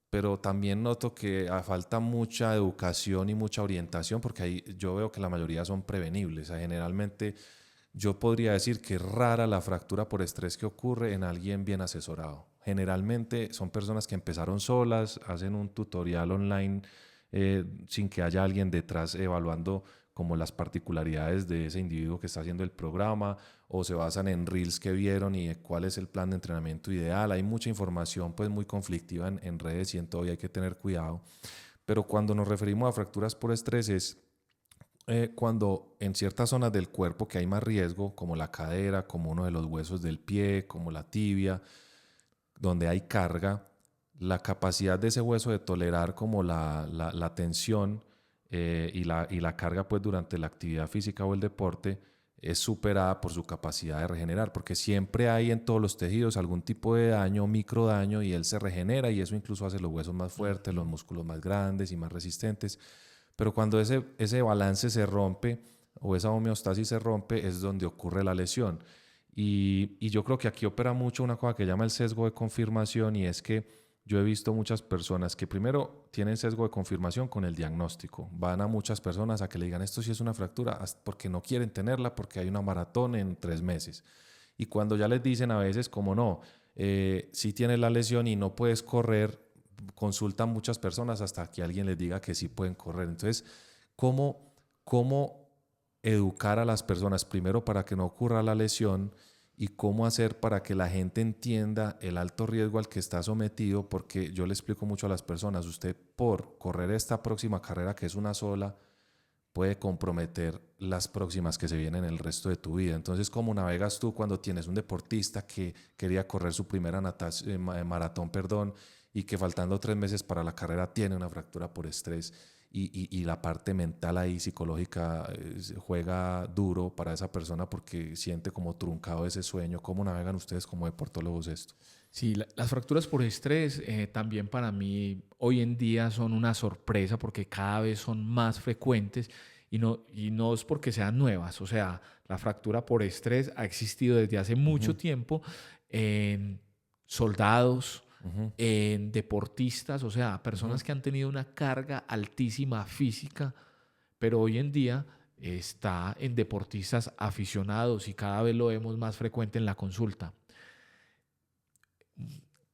pero también noto que falta mucha educación y mucha orientación porque ahí yo veo que la mayoría son prevenibles. O sea, generalmente yo podría decir que es rara la fractura por estrés que ocurre en alguien bien asesorado. Generalmente son personas que empezaron solas, hacen un tutorial online sin que haya alguien detrás evaluando como las particularidades de ese individuo que está haciendo el programa, o se basan en reels que vieron y cuál es el plan de entrenamiento ideal. Hay mucha información pues muy conflictiva en redes y en todo y hay que tener cuidado. Pero cuando nos referimos a fracturas por estrés es cuando en ciertas zonas del cuerpo que hay más riesgo, como la cadera, como uno de los huesos del pie, como la tibia, donde hay carga, la capacidad de ese hueso de tolerar como la tensión y la carga pues durante la actividad física o el deporte es superada por su capacidad de regenerar, porque siempre hay en todos los tejidos algún tipo de daño, micro daño, y él se regenera y eso incluso hace los huesos más fuertes, los músculos más grandes y más resistentes. Pero cuando ese balance se rompe, o esa homeostasis se rompe, es donde ocurre la lesión. Y yo creo que aquí opera mucho una cosa que llama el sesgo de confirmación, y es que yo he visto muchas personas que primero tienen sesgo de confirmación con el diagnóstico. Van a muchas personas a que le digan esto sí es una fractura porque no quieren tenerla porque hay una maratón en 3 meses. Y cuando ya les dicen a veces como no, si tienes la lesión y no puedes correr, consultan muchas personas hasta que alguien les diga que sí pueden correr. Entonces, ¿cómo educar a las personas primero para que no ocurra la lesión y cómo hacer para que la gente entienda el alto riesgo al que está sometido? Porque yo le explico mucho a las personas, usted por correr esta próxima carrera, que es una sola, puede comprometer las próximas que se vienen el resto de tu vida. Entonces, ¿cómo navegas tú cuando tienes un deportista que quería correr su primera maratón, y que faltando 3 meses para la carrera tiene una fractura por estrés? Y la parte mental ahí, psicológica, juega duro para esa persona porque siente como truncado ese sueño. ¿Cómo navegan ustedes como deportólogos esto? Sí, las fracturas por estrés también para mí hoy en día son una sorpresa porque cada vez son más frecuentes y no es porque sean nuevas. O sea, la fractura por estrés ha existido desde hace mucho tiempo en soldados, en deportistas, o sea, personas que han tenido una carga altísima física, pero hoy en día está en deportistas aficionados y cada vez lo vemos más frecuente en la consulta.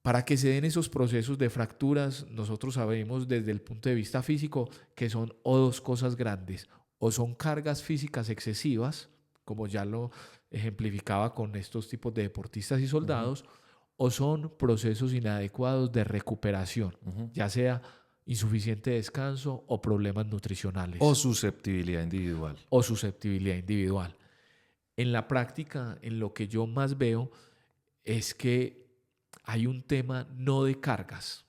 Para que se den esos procesos de fracturas, nosotros sabemos desde el punto de vista físico que son o dos cosas grandes, o son cargas físicas excesivas, como ya lo ejemplificaba con estos tipos de deportistas y soldados, o son procesos inadecuados de recuperación, ya sea insuficiente descanso o problemas nutricionales. O susceptibilidad individual. O susceptibilidad individual. En la práctica, en lo que yo más veo es que hay un tema no de cargas.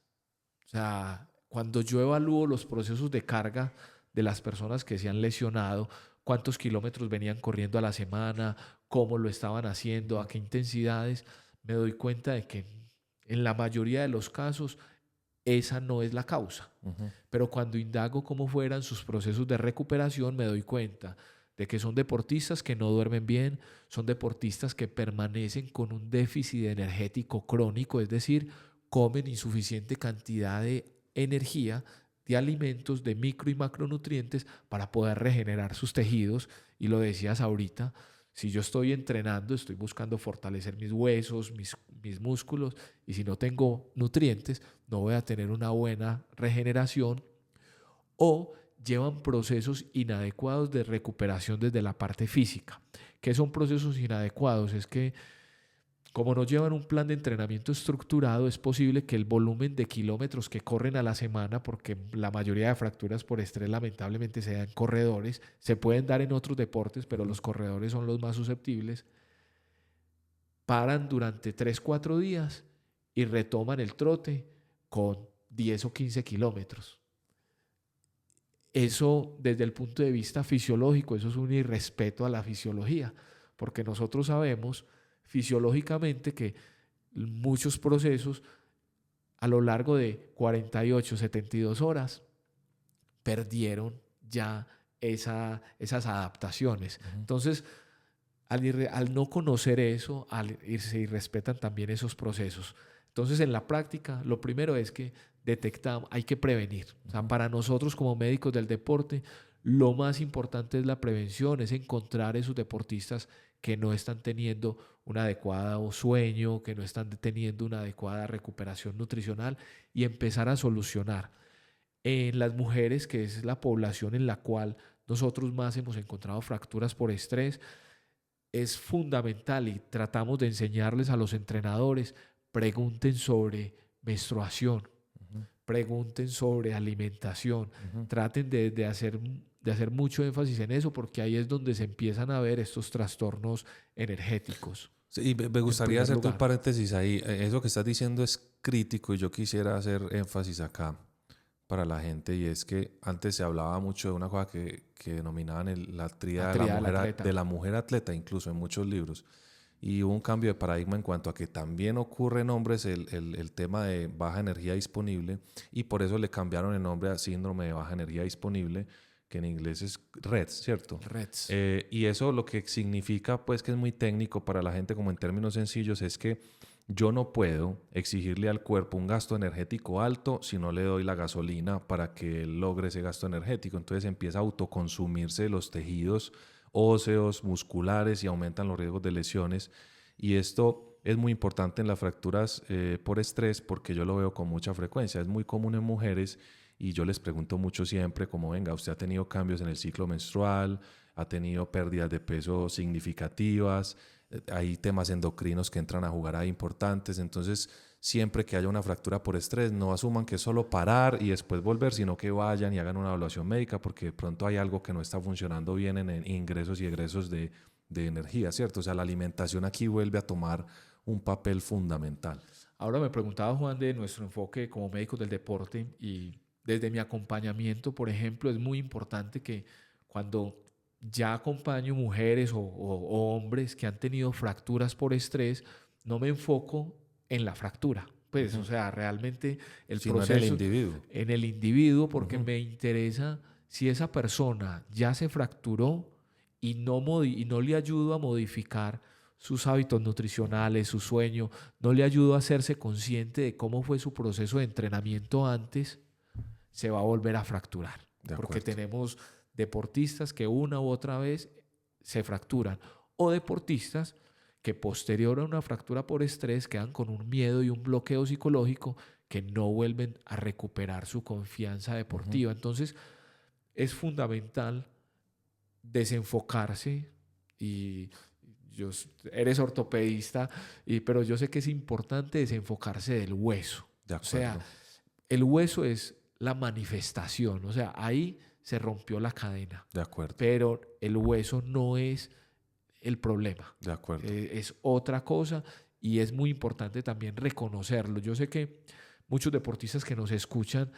O sea, cuando yo evalúo los procesos de carga de las personas que se han lesionado, cuántos kilómetros venían corriendo a la semana, cómo lo estaban haciendo, a qué intensidades, me doy cuenta de que en la mayoría de los casos esa no es la causa. Pero cuando indago cómo fueran sus procesos de recuperación, me doy cuenta de que son deportistas que no duermen bien, son deportistas que permanecen con un déficit energético crónico, es decir, comen insuficiente cantidad de energía, de alimentos, de micro y macronutrientes para poder regenerar sus tejidos. Y lo decías ahorita, si yo estoy entrenando, estoy buscando fortalecer mis huesos, mis músculos, y si no tengo nutrientes, no voy a tener una buena regeneración, o llevan procesos inadecuados de recuperación desde la parte física. ¿Qué son procesos inadecuados? Es que como no llevan un plan de entrenamiento estructurado, es posible que el volumen de kilómetros que corren a la semana, porque la mayoría de fracturas por estrés lamentablemente se dan en corredores, se pueden dar en otros deportes, pero los corredores son los más susceptibles, paran durante 3-4 días y retoman el trote con 10 o 15 kilómetros. Eso, desde el punto de vista fisiológico, eso es un irrespeto a la fisiología, porque nosotros sabemos fisiológicamente que muchos procesos a lo largo de 48, 72 horas perdieron ya esas adaptaciones. Entonces, al no conocer eso, se irrespetan también esos procesos. Entonces, en la práctica, lo primero es que detectamos, hay que prevenir. O sea, para nosotros como médicos del deporte, lo más importante es la prevención, es encontrar esos deportistas que no están teniendo un adecuado sueño, que no están teniendo una adecuada recuperación nutricional y empezar a solucionar. En las mujeres, que es la población en la cual nosotros más hemos encontrado fracturas por estrés, es fundamental y tratamos de enseñarles a los entrenadores, pregunten sobre menstruación, pregunten sobre alimentación, traten de hacer mucho énfasis en eso, porque ahí es donde se empiezan a ver estos trastornos energéticos. Sí, y me gustaría hacer un paréntesis ahí. Eso que estás diciendo es crítico y yo quisiera hacer énfasis acá para la gente, y es que antes se hablaba mucho de una cosa que denominaban la tríada de la mujer atleta, incluso en muchos libros. Y hubo un cambio de paradigma en cuanto a que también ocurre en hombres el tema de baja energía disponible, y por eso le cambiaron el nombre a síndrome de baja energía disponible, que en inglés es REDS, ¿cierto? REDS. Y eso lo que significa, pues que es muy técnico para la gente, como en términos sencillos, es que yo no puedo exigirle al cuerpo un gasto energético alto si no le doy la gasolina para que él logre ese gasto energético. Entonces empieza a autoconsumirse los tejidos óseos, musculares y aumentan los riesgos de lesiones. Y esto es muy importante en las fracturas por estrés porque yo lo veo con mucha frecuencia. Es muy común en mujeres y yo les pregunto mucho siempre como, venga, usted ha tenido cambios en el ciclo menstrual, ha tenido pérdidas de peso significativas, hay temas endocrinos que entran a jugar ahí importantes. Entonces, siempre que haya una fractura por estrés, no asuman que es solo parar y después volver, sino que vayan y hagan una evaluación médica porque de pronto hay algo que no está funcionando bien en ingresos y egresos de energía, ¿cierto? O sea, la alimentación aquí vuelve a tomar un papel fundamental. Ahora me preguntaba Juan de nuestro enfoque como médicos del deporte y desde mi acompañamiento, por ejemplo, es muy importante que cuando ya acompaño mujeres o hombres que han tenido fracturas por estrés, no me enfoco en la fractura. Pues, o sea, realmente el proceso en el individuo. En el individuo, porque me interesa si esa persona ya se fracturó y no le ayudo a modificar sus hábitos nutricionales, su sueño, no le ayudo a hacerse consciente de cómo fue su proceso de entrenamiento antes, se va a volver a fracturar. Porque tenemos deportistas que una u otra vez se fracturan o deportistas que posterior a una fractura por estrés quedan con un miedo y un bloqueo psicológico que no vuelven a recuperar su confianza deportiva. Entonces es fundamental desenfocarse y eres ortopedista, pero yo sé que es importante desenfocarse del hueso. O sea, el hueso es la manifestación, o sea, ahí se rompió la cadena. De acuerdo. Pero el hueso no es el problema. De acuerdo. Es otra cosa y es muy importante también reconocerlo. Yo sé que muchos deportistas que nos escuchan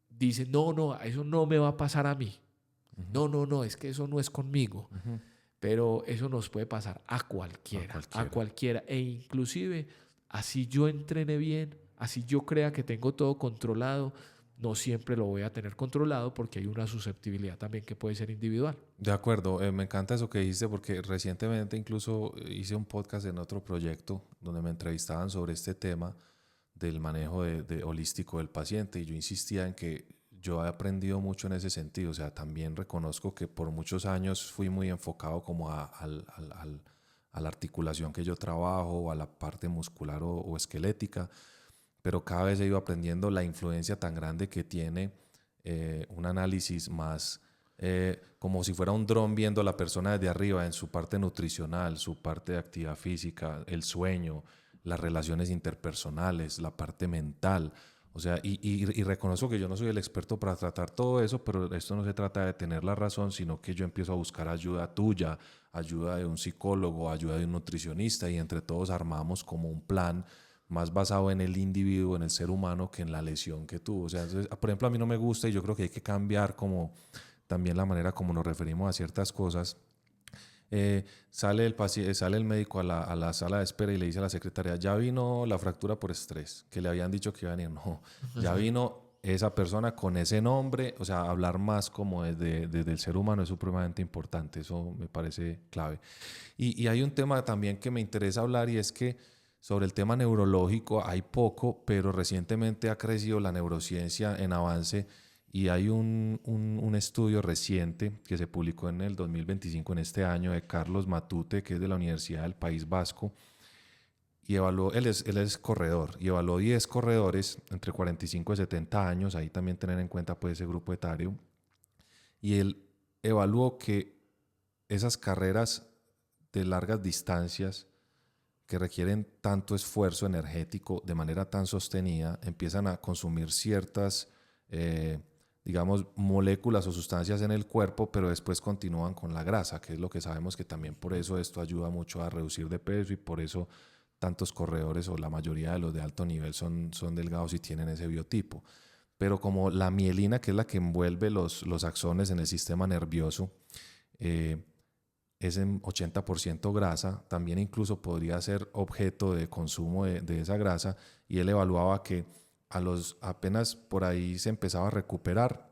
dicen, no, eso no me va a pasar a mí. No, es que eso no es conmigo. Pero eso nos puede pasar a cualquiera. E inclusive, así yo entrene bien, así yo crea que tengo todo controlado, no siempre lo voy a tener controlado porque hay una susceptibilidad también que puede ser individual. De acuerdo, me encanta eso que dijiste porque recientemente incluso hice un podcast en otro proyecto donde me entrevistaban sobre este tema del manejo de holístico del paciente y yo insistía en que yo he aprendido mucho en ese sentido. O sea, también reconozco que por muchos años fui muy enfocado como a la articulación que yo trabajo o a la parte muscular o esquelética, pero cada vez he ido aprendiendo la influencia tan grande que tiene un análisis más como si fuera un dron viendo a la persona desde arriba en su parte nutricional, su parte de actividad física, el sueño, las relaciones interpersonales, la parte mental. O sea, y reconozco que yo no soy el experto para tratar todo eso, pero esto no se trata de tener la razón, sino que yo empiezo a buscar ayuda tuya, ayuda de un psicólogo, ayuda de un nutricionista y entre todos armamos como un plan más basado en el individuo, en el ser humano, que en la lesión que tuvo. O sea, entonces, por ejemplo, a mí no me gusta y yo creo que hay que cambiar como también la manera como nos referimos a ciertas cosas. Sale el médico a la sala de espera y le dice a la secretaria, ya vino la fractura por estrés, que le habían dicho que iba a venir. No, ya vino esa persona con ese nombre. O sea, hablar más como desde el ser humano es supremamente importante. Eso me parece clave. Y hay un tema también que me interesa hablar y es que sobre el tema neurológico hay poco, pero recientemente ha crecido la neurociencia en avance y hay un estudio reciente que se publicó en el 2025, en este año, de Carlos Matute, que es de la Universidad del País Vasco, y evaluó, él es corredor, y evaluó 10 corredores entre 45 y 70 años, ahí también tener en cuenta pues, ese grupo etario, y él evaluó que esas carreras de largas distancias que requieren tanto esfuerzo energético de manera tan sostenida, empiezan a consumir ciertas, digamos, moléculas o sustancias en el cuerpo, pero después continúan con la grasa, que es lo que sabemos que también por eso esto ayuda mucho a reducir de peso y por eso tantos corredores o la mayoría de los de alto nivel son delgados y tienen ese biotipo. Pero como la mielina, que es la que envuelve los axones en el sistema nervioso, es en 80% grasa, también incluso podría ser objeto de consumo de esa grasa, y él evaluaba que apenas por ahí se empezaba a recuperar,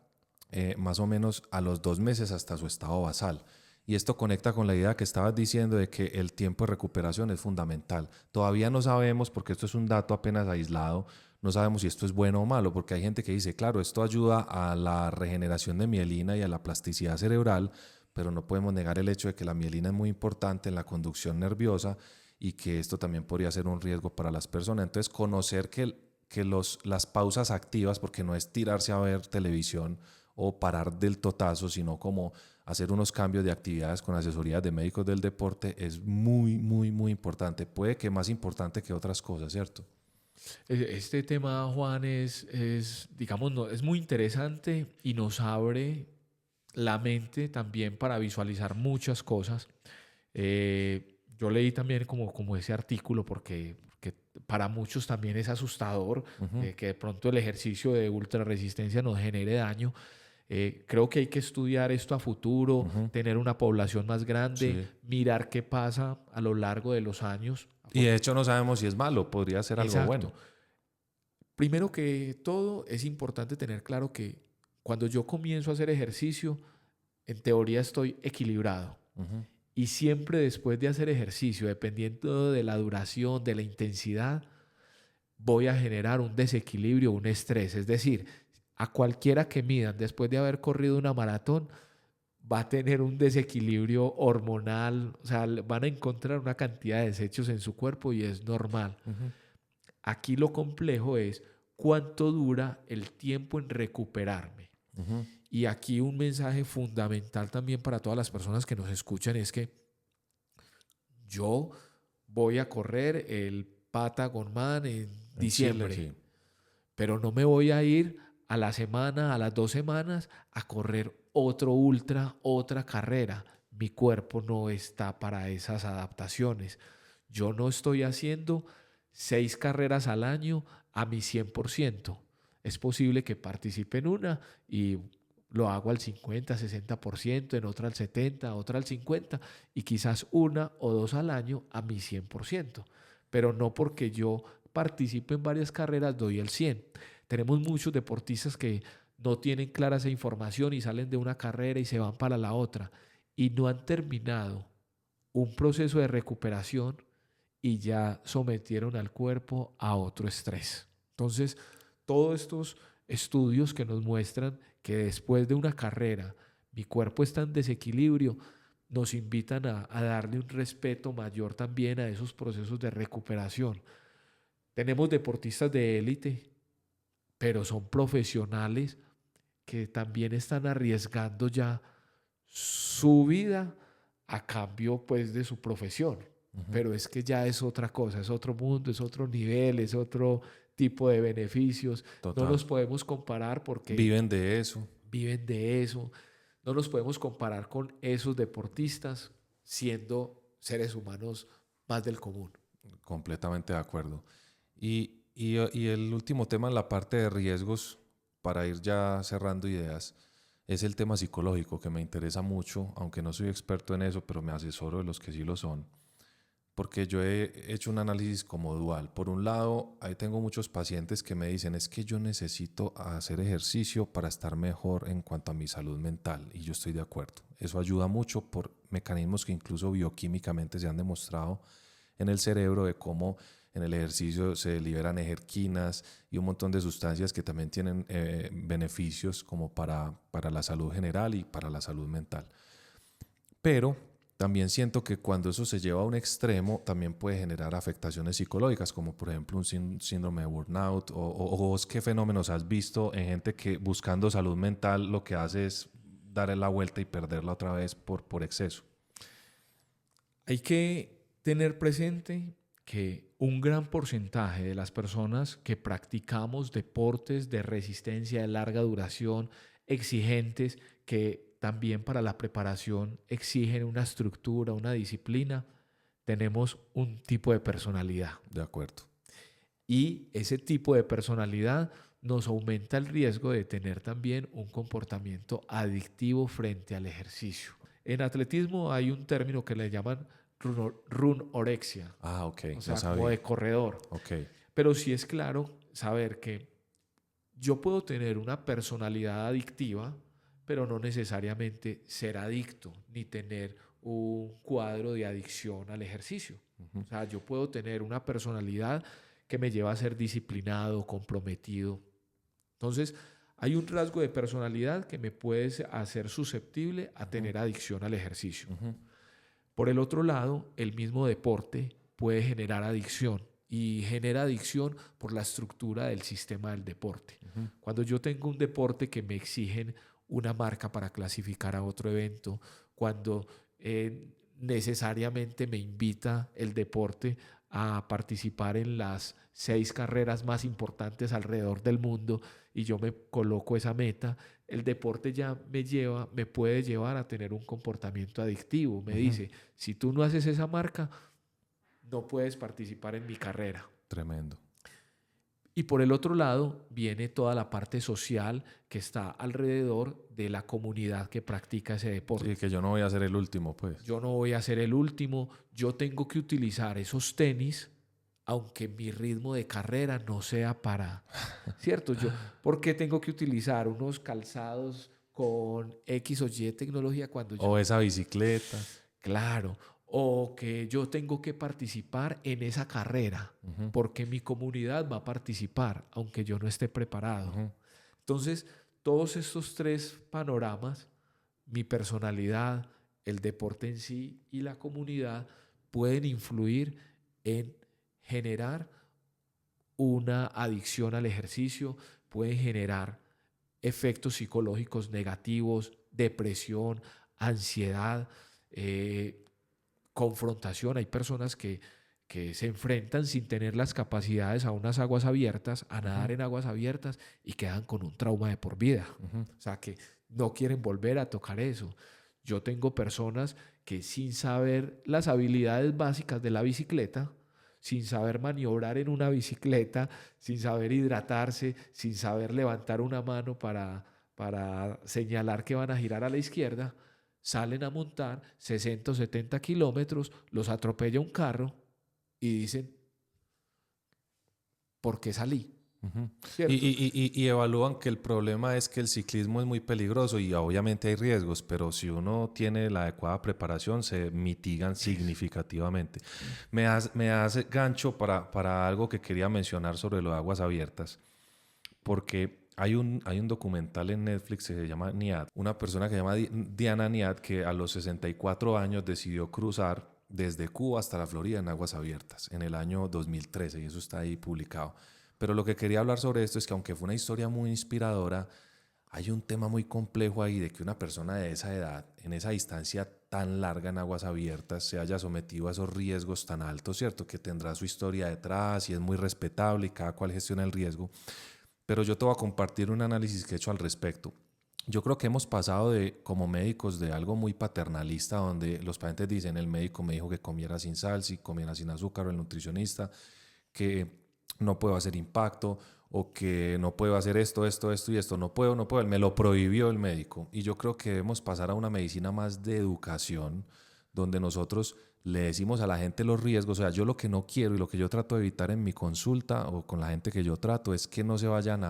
más o menos a los 2 meses hasta su estado basal. Y esto conecta con la idea que estabas diciendo de que el tiempo de recuperación es fundamental. Todavía no sabemos, porque esto es un dato apenas aislado, no sabemos si esto es bueno o malo, porque hay gente que dice, claro, esto ayuda a la regeneración de mielina y a la plasticidad cerebral, pero no podemos negar el hecho de que la mielina es muy importante en la conducción nerviosa y que esto también podría ser un riesgo para las personas. Entonces, conocer que las pausas activas, porque no es tirarse a ver televisión o parar del totazo, sino como hacer unos cambios de actividades con asesorías de médicos del deporte, es muy, muy, muy importante. Puede que más importante que otras cosas, ¿cierto? Este tema, Juan, digamos, es muy interesante y nos abre la mente también para visualizar muchas cosas. Yo leí también como ese artículo porque para muchos también es asustador que de pronto el ejercicio de ultrarresistencia nos genere daño. Creo que hay que estudiar esto a futuro, tener una población más grande, mirar qué pasa a lo largo de los años. Y de hecho no sabemos si es malo, podría ser algo bueno. Primero que todo, es importante tener claro que cuando yo comienzo a hacer ejercicio, en teoría estoy equilibrado. Y siempre después de hacer ejercicio, dependiendo de la duración, de la intensidad, voy a generar un desequilibrio, un estrés. Es decir, a cualquiera que midan después de haber corrido una maratón, va a tener un desequilibrio hormonal, o sea, van a encontrar una cantidad de desechos en su cuerpo y es normal. Aquí lo complejo es cuánto dura el tiempo en recuperarme. Y aquí un mensaje fundamental también para todas las personas que nos escuchan es que yo voy a correr el Patagonman en diciembre, Chile, sí. pero no me voy a ir a la semana, a las 2 semanas a correr otro ultra, otra carrera. Mi cuerpo no está para esas adaptaciones. Yo no estoy haciendo 6 carreras al año a mi 100%. Es posible que participe en una y lo hago al 50, 60%, en otra al 70%, otra al 50% y quizás 1 o 2 al año a mi 100%. Pero no porque yo participe en varias carreras doy el 100%. Tenemos muchos deportistas que no tienen clara esa información y salen de una carrera y se van para la otra y no han terminado un proceso de recuperación y ya sometieron al cuerpo a otro estrés. Entonces, todos estos estudios que nos muestran que después de una carrera mi cuerpo está en desequilibrio, nos invitan a darle un respeto mayor también a esos procesos de recuperación. Tenemos deportistas de élite, pero son profesionales que también están arriesgando ya su vida a cambio pues de su profesión. Pero es que ya es otra cosa, es otro mundo, es otro nivel, es otro tipo de beneficios. Total. No nos podemos comparar porque viven de eso. Viven de eso. No nos podemos comparar con esos deportistas siendo seres humanos más del común. Completamente de acuerdo. Y el último tema en la parte de riesgos, para ir ya cerrando ideas, es el tema psicológico, que me interesa mucho, aunque no soy experto en eso, pero me asesoro de los que sí lo son. Porque yo he hecho un análisis como dual. Por un lado, ahí tengo muchos pacientes que me dicen, es que yo necesito hacer ejercicio para estar mejor en cuanto a mi salud mental. Y yo estoy de acuerdo. Eso ayuda mucho por mecanismos que incluso bioquímicamente se han demostrado en el cerebro, de cómo en el ejercicio se liberan ejerquinas y un montón de sustancias que también tienen beneficios como para la salud general y para la salud mental. Pero también siento que cuando eso se lleva a un extremo también puede generar afectaciones psicológicas, como por ejemplo un síndrome de burnout o vos qué fenómenos has visto en gente que buscando salud mental lo que hace es darle la vuelta y perderla otra vez por exceso. Hay que tener presente que un gran porcentaje de las personas que practicamos deportes de resistencia de larga duración, exigentes, que también para la preparación exigen una estructura, una disciplina, tenemos un tipo de personalidad. De acuerdo. Y ese tipo de personalidad nos aumenta el riesgo de tener también un comportamiento adictivo frente al ejercicio. En atletismo hay un término que le llaman runorexia. Ah, ok. O sea, no sabía. como de corredor. Okay. Pero sí es claro saber que yo puedo tener una personalidad adictiva, pero no necesariamente ser adicto ni tener un cuadro de adicción al ejercicio. O sea, yo puedo tener una personalidad que me lleva a ser disciplinado, comprometido. Entonces, hay un rasgo de personalidad que me puede hacer susceptible a tener adicción al ejercicio. Por el otro lado, el mismo deporte puede generar adicción y genera adicción por la estructura del sistema del deporte. Cuando yo tengo un deporte que me exigen una marca para clasificar a otro evento, cuando necesariamente me invita el deporte a participar en las 6 carreras más importantes alrededor del mundo y yo me coloco esa meta, el deporte ya me puede llevar a tener un comportamiento adictivo. Me dice, si tú no haces esa marca, no puedes participar en mi carrera. Tremendo. Y por el otro lado viene toda la parte social que está alrededor de la comunidad que practica ese deporte. Sí, que yo no voy a ser el último, pues. Yo no voy a ser el último, yo tengo que utilizar esos tenis, aunque mi ritmo de carrera no sea para... ¿Cierto? ¿Por qué tengo que utilizar unos calzados con X o Y tecnología cuando yo... O esa bicicleta. Claro. O que yo tengo que participar en esa carrera porque mi comunidad va a participar, aunque yo no esté preparado. Entonces, todos estos 3 panoramas, mi personalidad, el deporte en sí y la comunidad, pueden influir en generar una adicción al ejercicio, pueden generar efectos psicológicos negativos, depresión, ansiedad, confrontación. Hay personas que se enfrentan sin tener las capacidades a unas aguas abiertas, a nadar en aguas abiertas y quedan con un trauma de por vida. O sea, que no quieren volver a tocar eso. Yo tengo personas que sin saber las habilidades básicas de la bicicleta, sin saber maniobrar en una bicicleta, sin saber hidratarse, sin saber levantar una mano para señalar que van a girar a la izquierda, salen a montar 60 o 70 kilómetros, los atropella un carro y dicen, ¿por qué salí? Y evalúan que el problema es que el ciclismo es muy peligroso y obviamente hay riesgos, pero si uno tiene la adecuada preparación se mitigan significativamente. Me das gancho para algo que quería mencionar sobre lo de aguas abiertas, porque hay un documental en Netflix que se llama Niad, una persona que se llama Diana Niad, que a los 64 años decidió cruzar desde Cuba hasta la Florida en aguas abiertas en el año 2013 y eso está ahí publicado. Pero lo que quería hablar sobre esto es que aunque fue una historia muy inspiradora, hay un tema muy complejo ahí de que una persona de esa edad, en esa distancia tan larga en aguas abiertas, se haya sometido a esos riesgos tan altos, ¿cierto? Que tendrá su historia detrás y es muy respetable y cada cual gestiona el riesgo. Pero yo te voy a compartir un análisis que he hecho al respecto. Yo creo que hemos pasado como médicos de algo muy paternalista donde los pacientes dicen, el médico me dijo que comiera sin sal, si comiera sin azúcar, o el nutricionista, que no puedo hacer impacto o que no puedo hacer esto y esto, no puedo, me lo prohibió el médico. Y yo creo que debemos pasar a una medicina más de educación, donde nosotros le decimos a la gente los riesgos. O sea, yo lo que no quiero y lo que yo trato de evitar en mi consulta o con la gente que yo trato es que no vayan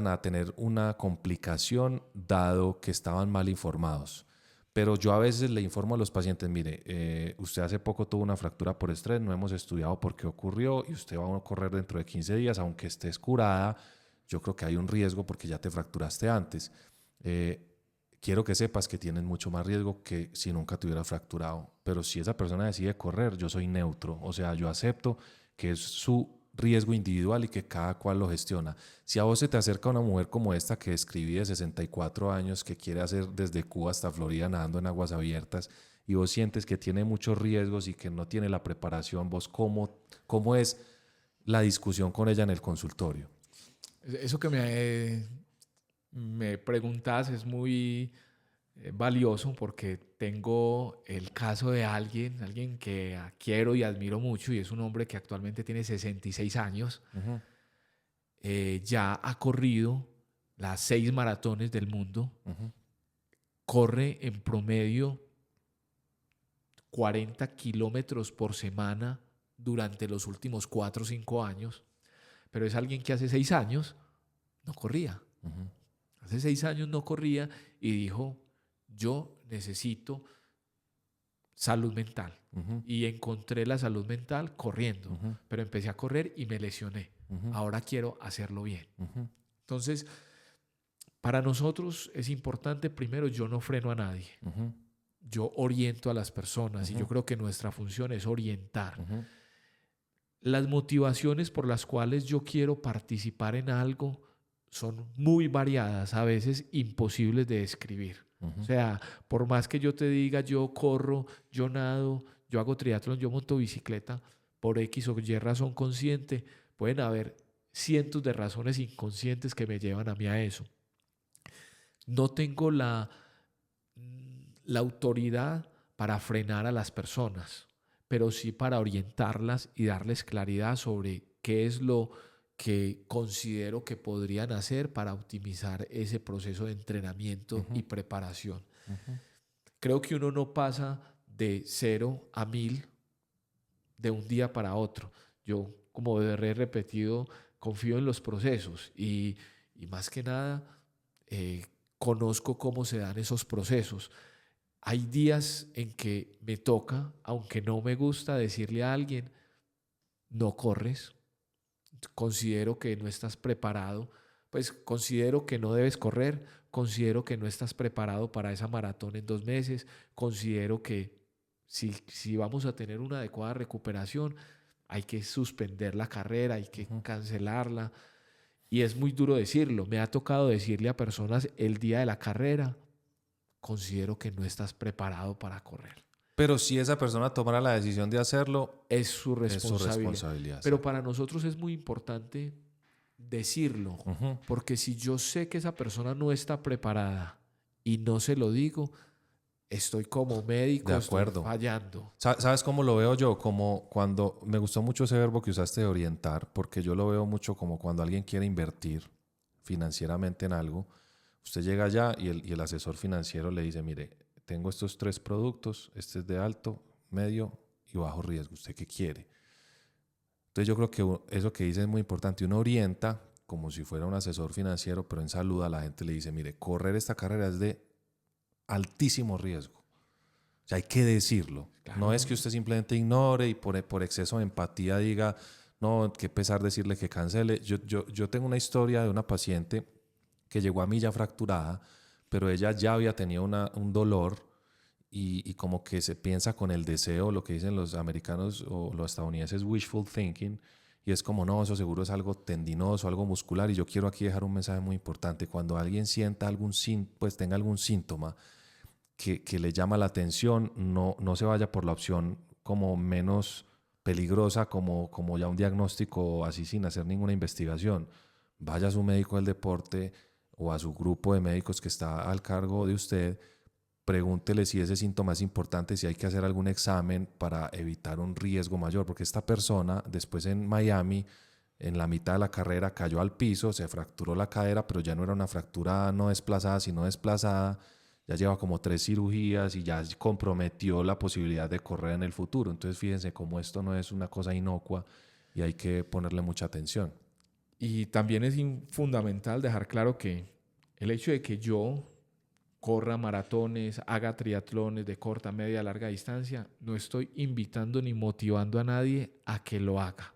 a tener una complicación dado que estaban mal informados. Pero yo a veces le informo a los pacientes, mire, usted hace poco tuvo una fractura por estrés, no hemos estudiado por qué ocurrió y usted va a correr dentro de 15 días, aunque estés curada, yo creo que hay un riesgo porque ya te fracturaste antes. Quiero que sepas que tienes mucho más riesgo que si nunca te hubieras fracturado. Pero si esa persona decide correr, yo soy neutro. O sea, yo acepto que es su riesgo individual y que cada cual lo gestiona. Si a vos se te acerca una mujer como esta que describí de 64 años que quiere hacer desde Cuba hasta Florida nadando en aguas abiertas y vos sientes que tiene muchos riesgos y que no tiene la preparación, vos ¿cómo es la discusión con ella en el consultorio? Eso que me preguntas es muy valioso porque tengo el caso de alguien que quiero y admiro mucho y es un hombre que actualmente tiene 66 años. Ya ha corrido las 6 maratones del mundo. Corre en promedio 40 kilómetros por semana durante los últimos 4 o 5 años, pero es alguien que hace 6 años no corría. Hace Hace 6 años no corría y dijo, yo necesito salud mental. Y encontré la salud mental corriendo, pero empecé a correr y me lesioné. Ahora quiero hacerlo bien. Entonces, para nosotros es importante, primero, yo no freno a nadie. Yo oriento a las personas y yo creo que nuestra función es orientar. Las motivaciones por las cuales yo quiero participar en algo son muy variadas, a veces imposibles de describir. O sea, por más que yo te diga, yo corro, yo nado, yo hago triatlón, yo monto bicicleta, por X o Y razón consciente, pueden haber cientos de razones inconscientes que me llevan a mí a eso. No tengo la autoridad para frenar a las personas, pero sí para orientarlas y darles claridad sobre qué es lo que considero que podrían hacer para optimizar ese proceso de entrenamiento y preparación. Creo que uno no pasa de 0 a 1000 de un día para otro. Yo, como he repetido, confío en los procesos y más que nada conozco cómo se dan esos procesos. Hay días en que me toca, aunque no me gusta, decirle a alguien, no corres, considero que no estás preparado, pues considero que no debes correr, considero que no estás preparado para esa maratón en 2 meses, considero que si vamos a tener una adecuada recuperación, hay que suspender la carrera, hay que cancelarla. Y es muy duro decirlo. Me ha tocado decirle a personas el día de la carrera, considero que no estás preparado para correr. Pero si esa persona tomara la decisión de hacerlo, es su responsabilidad. Pero sí. para nosotros es muy importante decirlo, porque si yo sé que esa persona no está preparada y no se lo digo, estoy como médico, estoy fallando. ¿Sabes cómo lo veo yo? Como cuando me gustó mucho ese verbo que usaste de orientar, porque yo lo veo mucho como cuando alguien quiere invertir financieramente en algo. Usted llega allá y el asesor financiero le dice, mire, tengo estos 3 productos, este es de alto, medio y bajo riesgo. ¿Usted qué quiere? Entonces yo creo que eso que dice es muy importante. Uno orienta como si fuera un asesor financiero, pero en salud a la gente le dice, mire, correr esta carrera es de altísimo riesgo. O sea, hay que decirlo. Claro. No es que usted simplemente ignore y por exceso de empatía diga, no, qué pesar decirle que cancele. Yo tengo una historia de una paciente que llegó a mí ya fracturada, pero ella ya había tenido un dolor y como que se piensa con el deseo, lo que dicen los americanos o los estadounidenses, wishful thinking, y es como, no, eso seguro es algo tendinoso, algo muscular, y yo quiero aquí dejar un mensaje muy importante. Cuando alguien sienta pues tenga algún síntoma que le llama la atención, no se vaya por la opción como menos peligrosa, como ya un diagnóstico así sin hacer ninguna investigación. Vaya a su médico del deporte o a su grupo de médicos que está al cargo de usted, pregúntele si ese síntoma es importante, si hay que hacer algún examen para evitar un riesgo mayor, porque esta persona después en Miami, en la mitad de la carrera, cayó al piso, se fracturó la cadera, pero ya no era una fractura no desplazada, sino desplazada, ya lleva como 3 cirugías y ya comprometió la posibilidad de correr en el futuro. Entonces fíjense cómo esto no es una cosa inocua y hay que ponerle mucha atención. Y también es fundamental dejar claro que el hecho de que yo corra maratones, haga triatlones de corta, media, larga distancia, no estoy invitando ni motivando a nadie a que lo haga.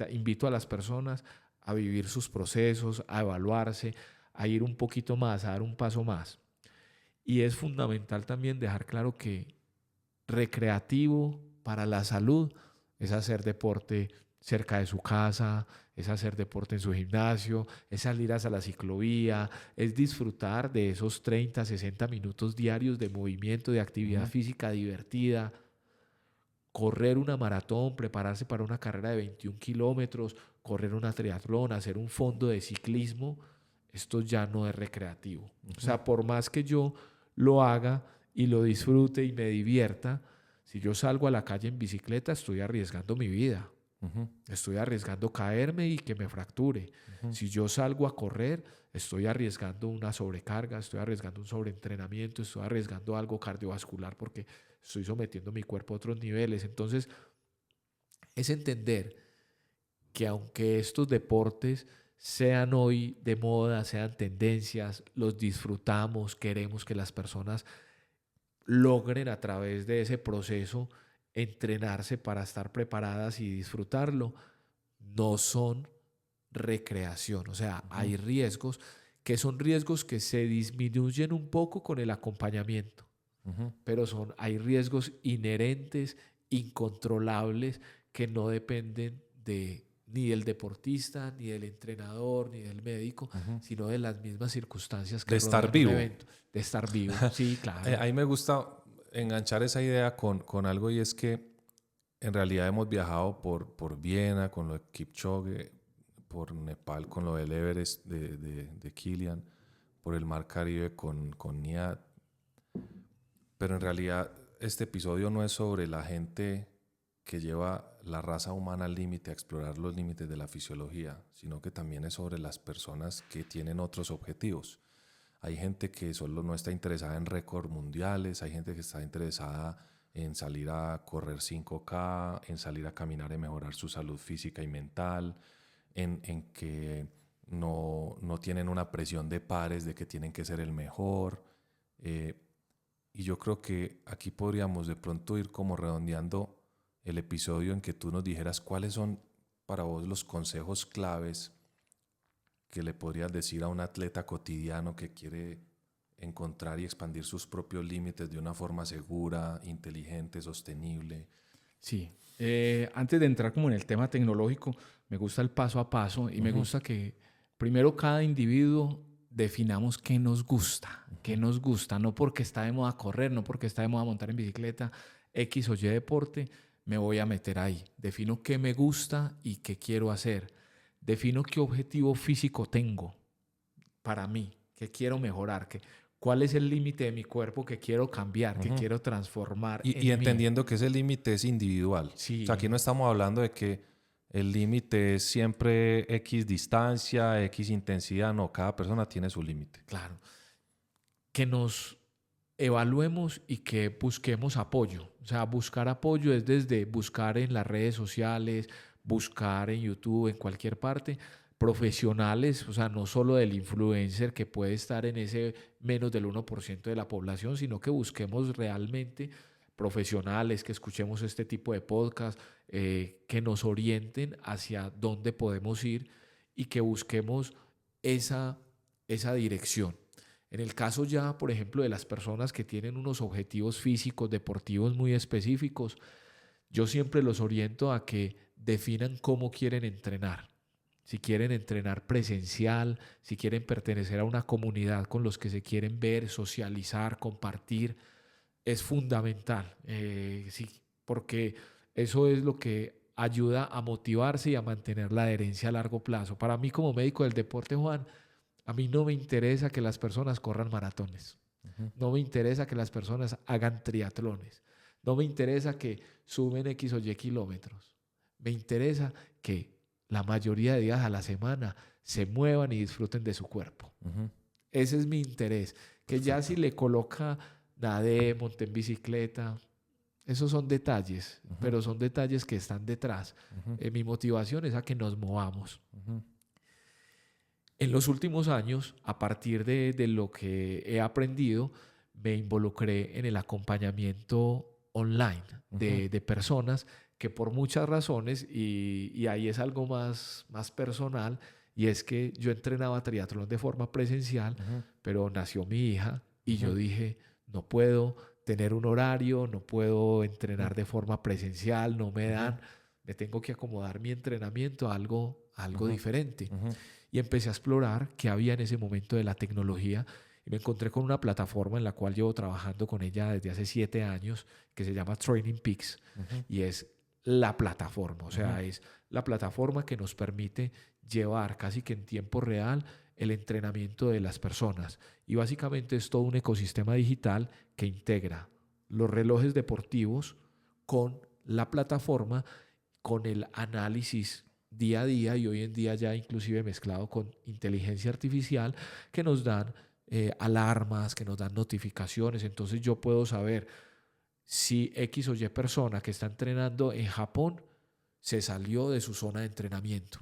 Invito a las personas a vivir sus procesos, a evaluarse, a ir un poquito más, a dar un paso más. Y es fundamental también dejar claro que recreativo para la salud es hacer deporte cerca de su casa, es hacer deporte en su gimnasio, es salir hacia la ciclovía, es disfrutar de esos 30, 60 minutos diarios de movimiento, de actividad física divertida, correr una maratón, prepararse para una carrera de 21 kilómetros, correr una triatlón, hacer un fondo de ciclismo. Esto ya no es recreativo. O sea, por más que yo lo haga y lo disfrute y me divierta, si yo salgo a la calle en bicicleta, estoy arriesgando mi vida. Estoy arriesgando caerme y que me fracture. Si yo salgo a correr, estoy arriesgando una sobrecarga, estoy arriesgando un sobreentrenamiento, estoy arriesgando algo cardiovascular porque estoy sometiendo mi cuerpo a otros niveles. Entonces, es entender que aunque estos deportes sean hoy de moda, sean tendencias, los disfrutamos, queremos que las personas logren a través de ese proceso entrenarse para estar preparadas y disfrutarlo, no son recreación. O sea, hay riesgos que son riesgos que se disminuyen un poco con el acompañamiento, pero hay riesgos inherentes, incontrolables, que no dependen ni del deportista, ni del entrenador, ni del médico, sino de las mismas circunstancias que de estar vivo. un evento. De estar vivo, sí, claro. A mí me gusta enganchar esa idea con algo, y es que en realidad hemos viajado por Viena con lo de Kipchoge, por Nepal con lo del Everest de Kilian, por el Mar Caribe con Nihat. Pero en realidad este episodio no es sobre la gente que lleva la raza humana al límite, a explorar los límites de la fisiología, sino que también es sobre las personas que tienen otros objetivos. Hay gente que solo no está interesada en récords mundiales, hay gente que está interesada en salir a correr 5K, en salir a caminar y mejorar su salud física y mental, en que no tienen una presión de pares de que tienen que ser el mejor. Y yo creo que aquí podríamos de pronto ir como redondeando el episodio en que tú nos dijeras cuáles son para vos los consejos claves que le podrías decir a un atleta cotidiano que quiere encontrar y expandir sus propios límites de una forma segura, inteligente, sostenible. Sí. Antes de entrar como en el tema tecnológico, me gusta el paso a paso y me gusta que primero cada individuo definamos qué nos gusta, no porque está de moda correr, no porque está de moda montar en bicicleta, X o Y deporte, me voy a meter ahí. Defino qué me gusta y qué quiero hacer. Defino qué objetivo físico tengo para mí, qué quiero mejorar, cuál es el límite de mi cuerpo que quiero cambiar, que quiero transformar. Y entendiendo que ese límite es individual. Sí. O sea, aquí no estamos hablando de que el límite es siempre X distancia, X intensidad. No, cada persona tiene su límite. Claro. Que nos evaluemos y que busquemos apoyo. O sea, buscar apoyo es desde buscar en las redes sociales, buscar en YouTube, en cualquier parte, profesionales, o sea, no solo del influencer que puede estar en ese menos del 1% de la población, sino que busquemos realmente profesionales, que escuchemos este tipo de podcast, que nos orienten hacia dónde podemos ir y que busquemos esa dirección. En el caso ya, por ejemplo, de las personas que tienen unos objetivos físicos, deportivos muy específicos, yo siempre los oriento a que definan cómo quieren entrenar. Si quieren entrenar presencial, si quieren pertenecer a una comunidad con los que se quieren ver, socializar, compartir, es fundamental, sí, porque eso es lo que ayuda a motivarse y a mantener la adherencia a largo plazo. Para mí, como médico del deporte, Juan, a mí no me interesa que las personas corran maratones, no me interesa que las personas hagan triatlones, no me interesa que suben X o Y kilómetros, me interesa que la mayoría de días a la semana se muevan y disfruten de su cuerpo. Ese es mi interés, que ya si le coloca nadé, monté en bicicleta, esos son detalles, pero son detalles que están detrás. Mi motivación es a que nos movamos. En los últimos años, a partir de lo que he aprendido, me involucré en el acompañamiento online de personas que por muchas razones, y ahí es algo más personal, y es que yo entrenaba triatlón de forma presencial, pero nació mi hija y yo dije, no puedo tener un horario, no puedo entrenar de forma presencial, no me dan, me tengo que acomodar mi entrenamiento a algo diferente. Y empecé a explorar qué había en ese momento de la tecnología y me encontré con una plataforma en la cual llevo trabajando con ella desde hace 7 años que se llama Training Peaks y es la plataforma, o sea, es la plataforma que nos permite llevar casi que en tiempo real el entrenamiento de las personas y básicamente es todo un ecosistema digital que integra los relojes deportivos con la plataforma, con el análisis día a día y hoy en día ya inclusive mezclado con inteligencia artificial que nos dan alarmas, que nos dan notificaciones. Entonces yo puedo saber si X o Y persona que está entrenando en Japón se salió de su zona de entrenamiento.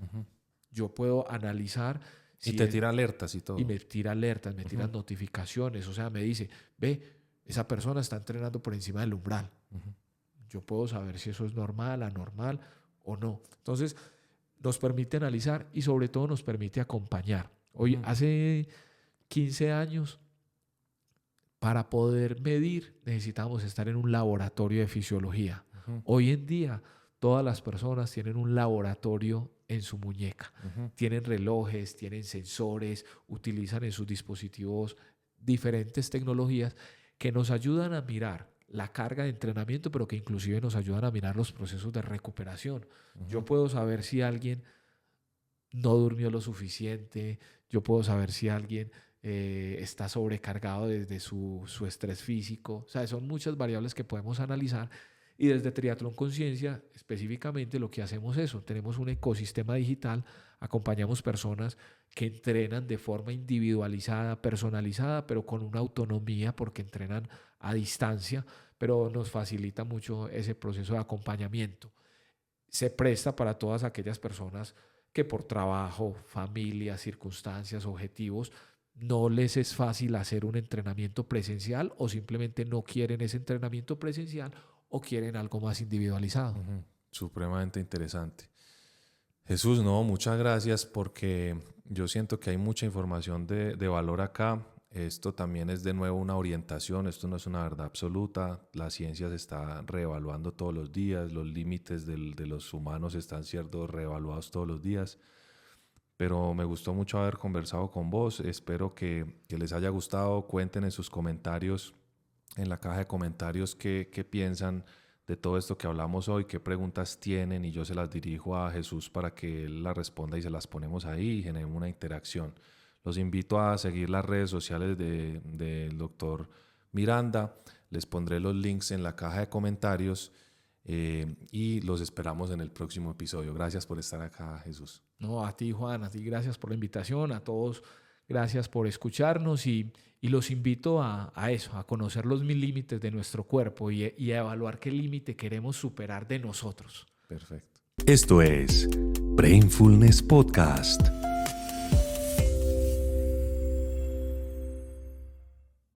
Yo puedo analizar. Y te tira alertas y todo. Y me tira alertas, me tira notificaciones. O sea, me dice, ve, esa persona está entrenando por encima del umbral. Yo puedo saber si eso es normal, anormal o no. Entonces, nos permite analizar y sobre todo nos permite acompañar. Hoy, hace 15 años, para poder medir, necesitamos estar en un laboratorio de fisiología. Hoy en día, todas las personas tienen un laboratorio en su muñeca. Tienen relojes, tienen sensores, utilizan en sus dispositivos diferentes tecnologías que nos ayudan a mirar la carga de entrenamiento, pero que inclusive nos ayudan a mirar los procesos de recuperación. Yo puedo saber si alguien no durmió lo suficiente, yo puedo saber si alguien está sobrecargado desde su estrés físico. O sea, son muchas variables que podemos analizar. Y desde Triatlón Conciencia, específicamente lo que hacemos es eso. Tenemos un ecosistema digital, acompañamos personas que entrenan de forma individualizada, personalizada, pero con una autonomía porque entrenan a distancia, pero nos facilita mucho ese proceso de acompañamiento. Se presta para todas aquellas personas que por trabajo, familia, circunstancias, objetivos, no les es fácil hacer un entrenamiento presencial o simplemente no quieren ese entrenamiento presencial o quieren algo más individualizado. Supremamente interesante. Jesús, no, muchas gracias porque yo siento que hay mucha información de valor acá. Esto también es de nuevo una orientación, esto no es una verdad absoluta. La ciencia se está reevaluando todos los días, los límites de los humanos están siendo reevaluados todos los días. Pero me gustó mucho haber conversado con vos. Espero que les haya gustado. Cuenten en sus comentarios, en la caja de comentarios, qué piensan de todo esto que hablamos hoy, qué preguntas tienen y yo se las dirijo a Jesús para que él las responda y se las ponemos ahí y generemos una interacción. Los invito a seguir las redes sociales del doctor Miranda. Les pondré los links en la caja de comentarios y los esperamos en el próximo episodio. Gracias por estar acá, Jesús. No, a ti, Juan, a ti gracias por la invitación, a todos gracias por escucharnos y los invito a eso, a conocer los límites de nuestro cuerpo y a evaluar qué límite queremos superar de nosotros. Perfecto. Esto es Brainfulness Podcast.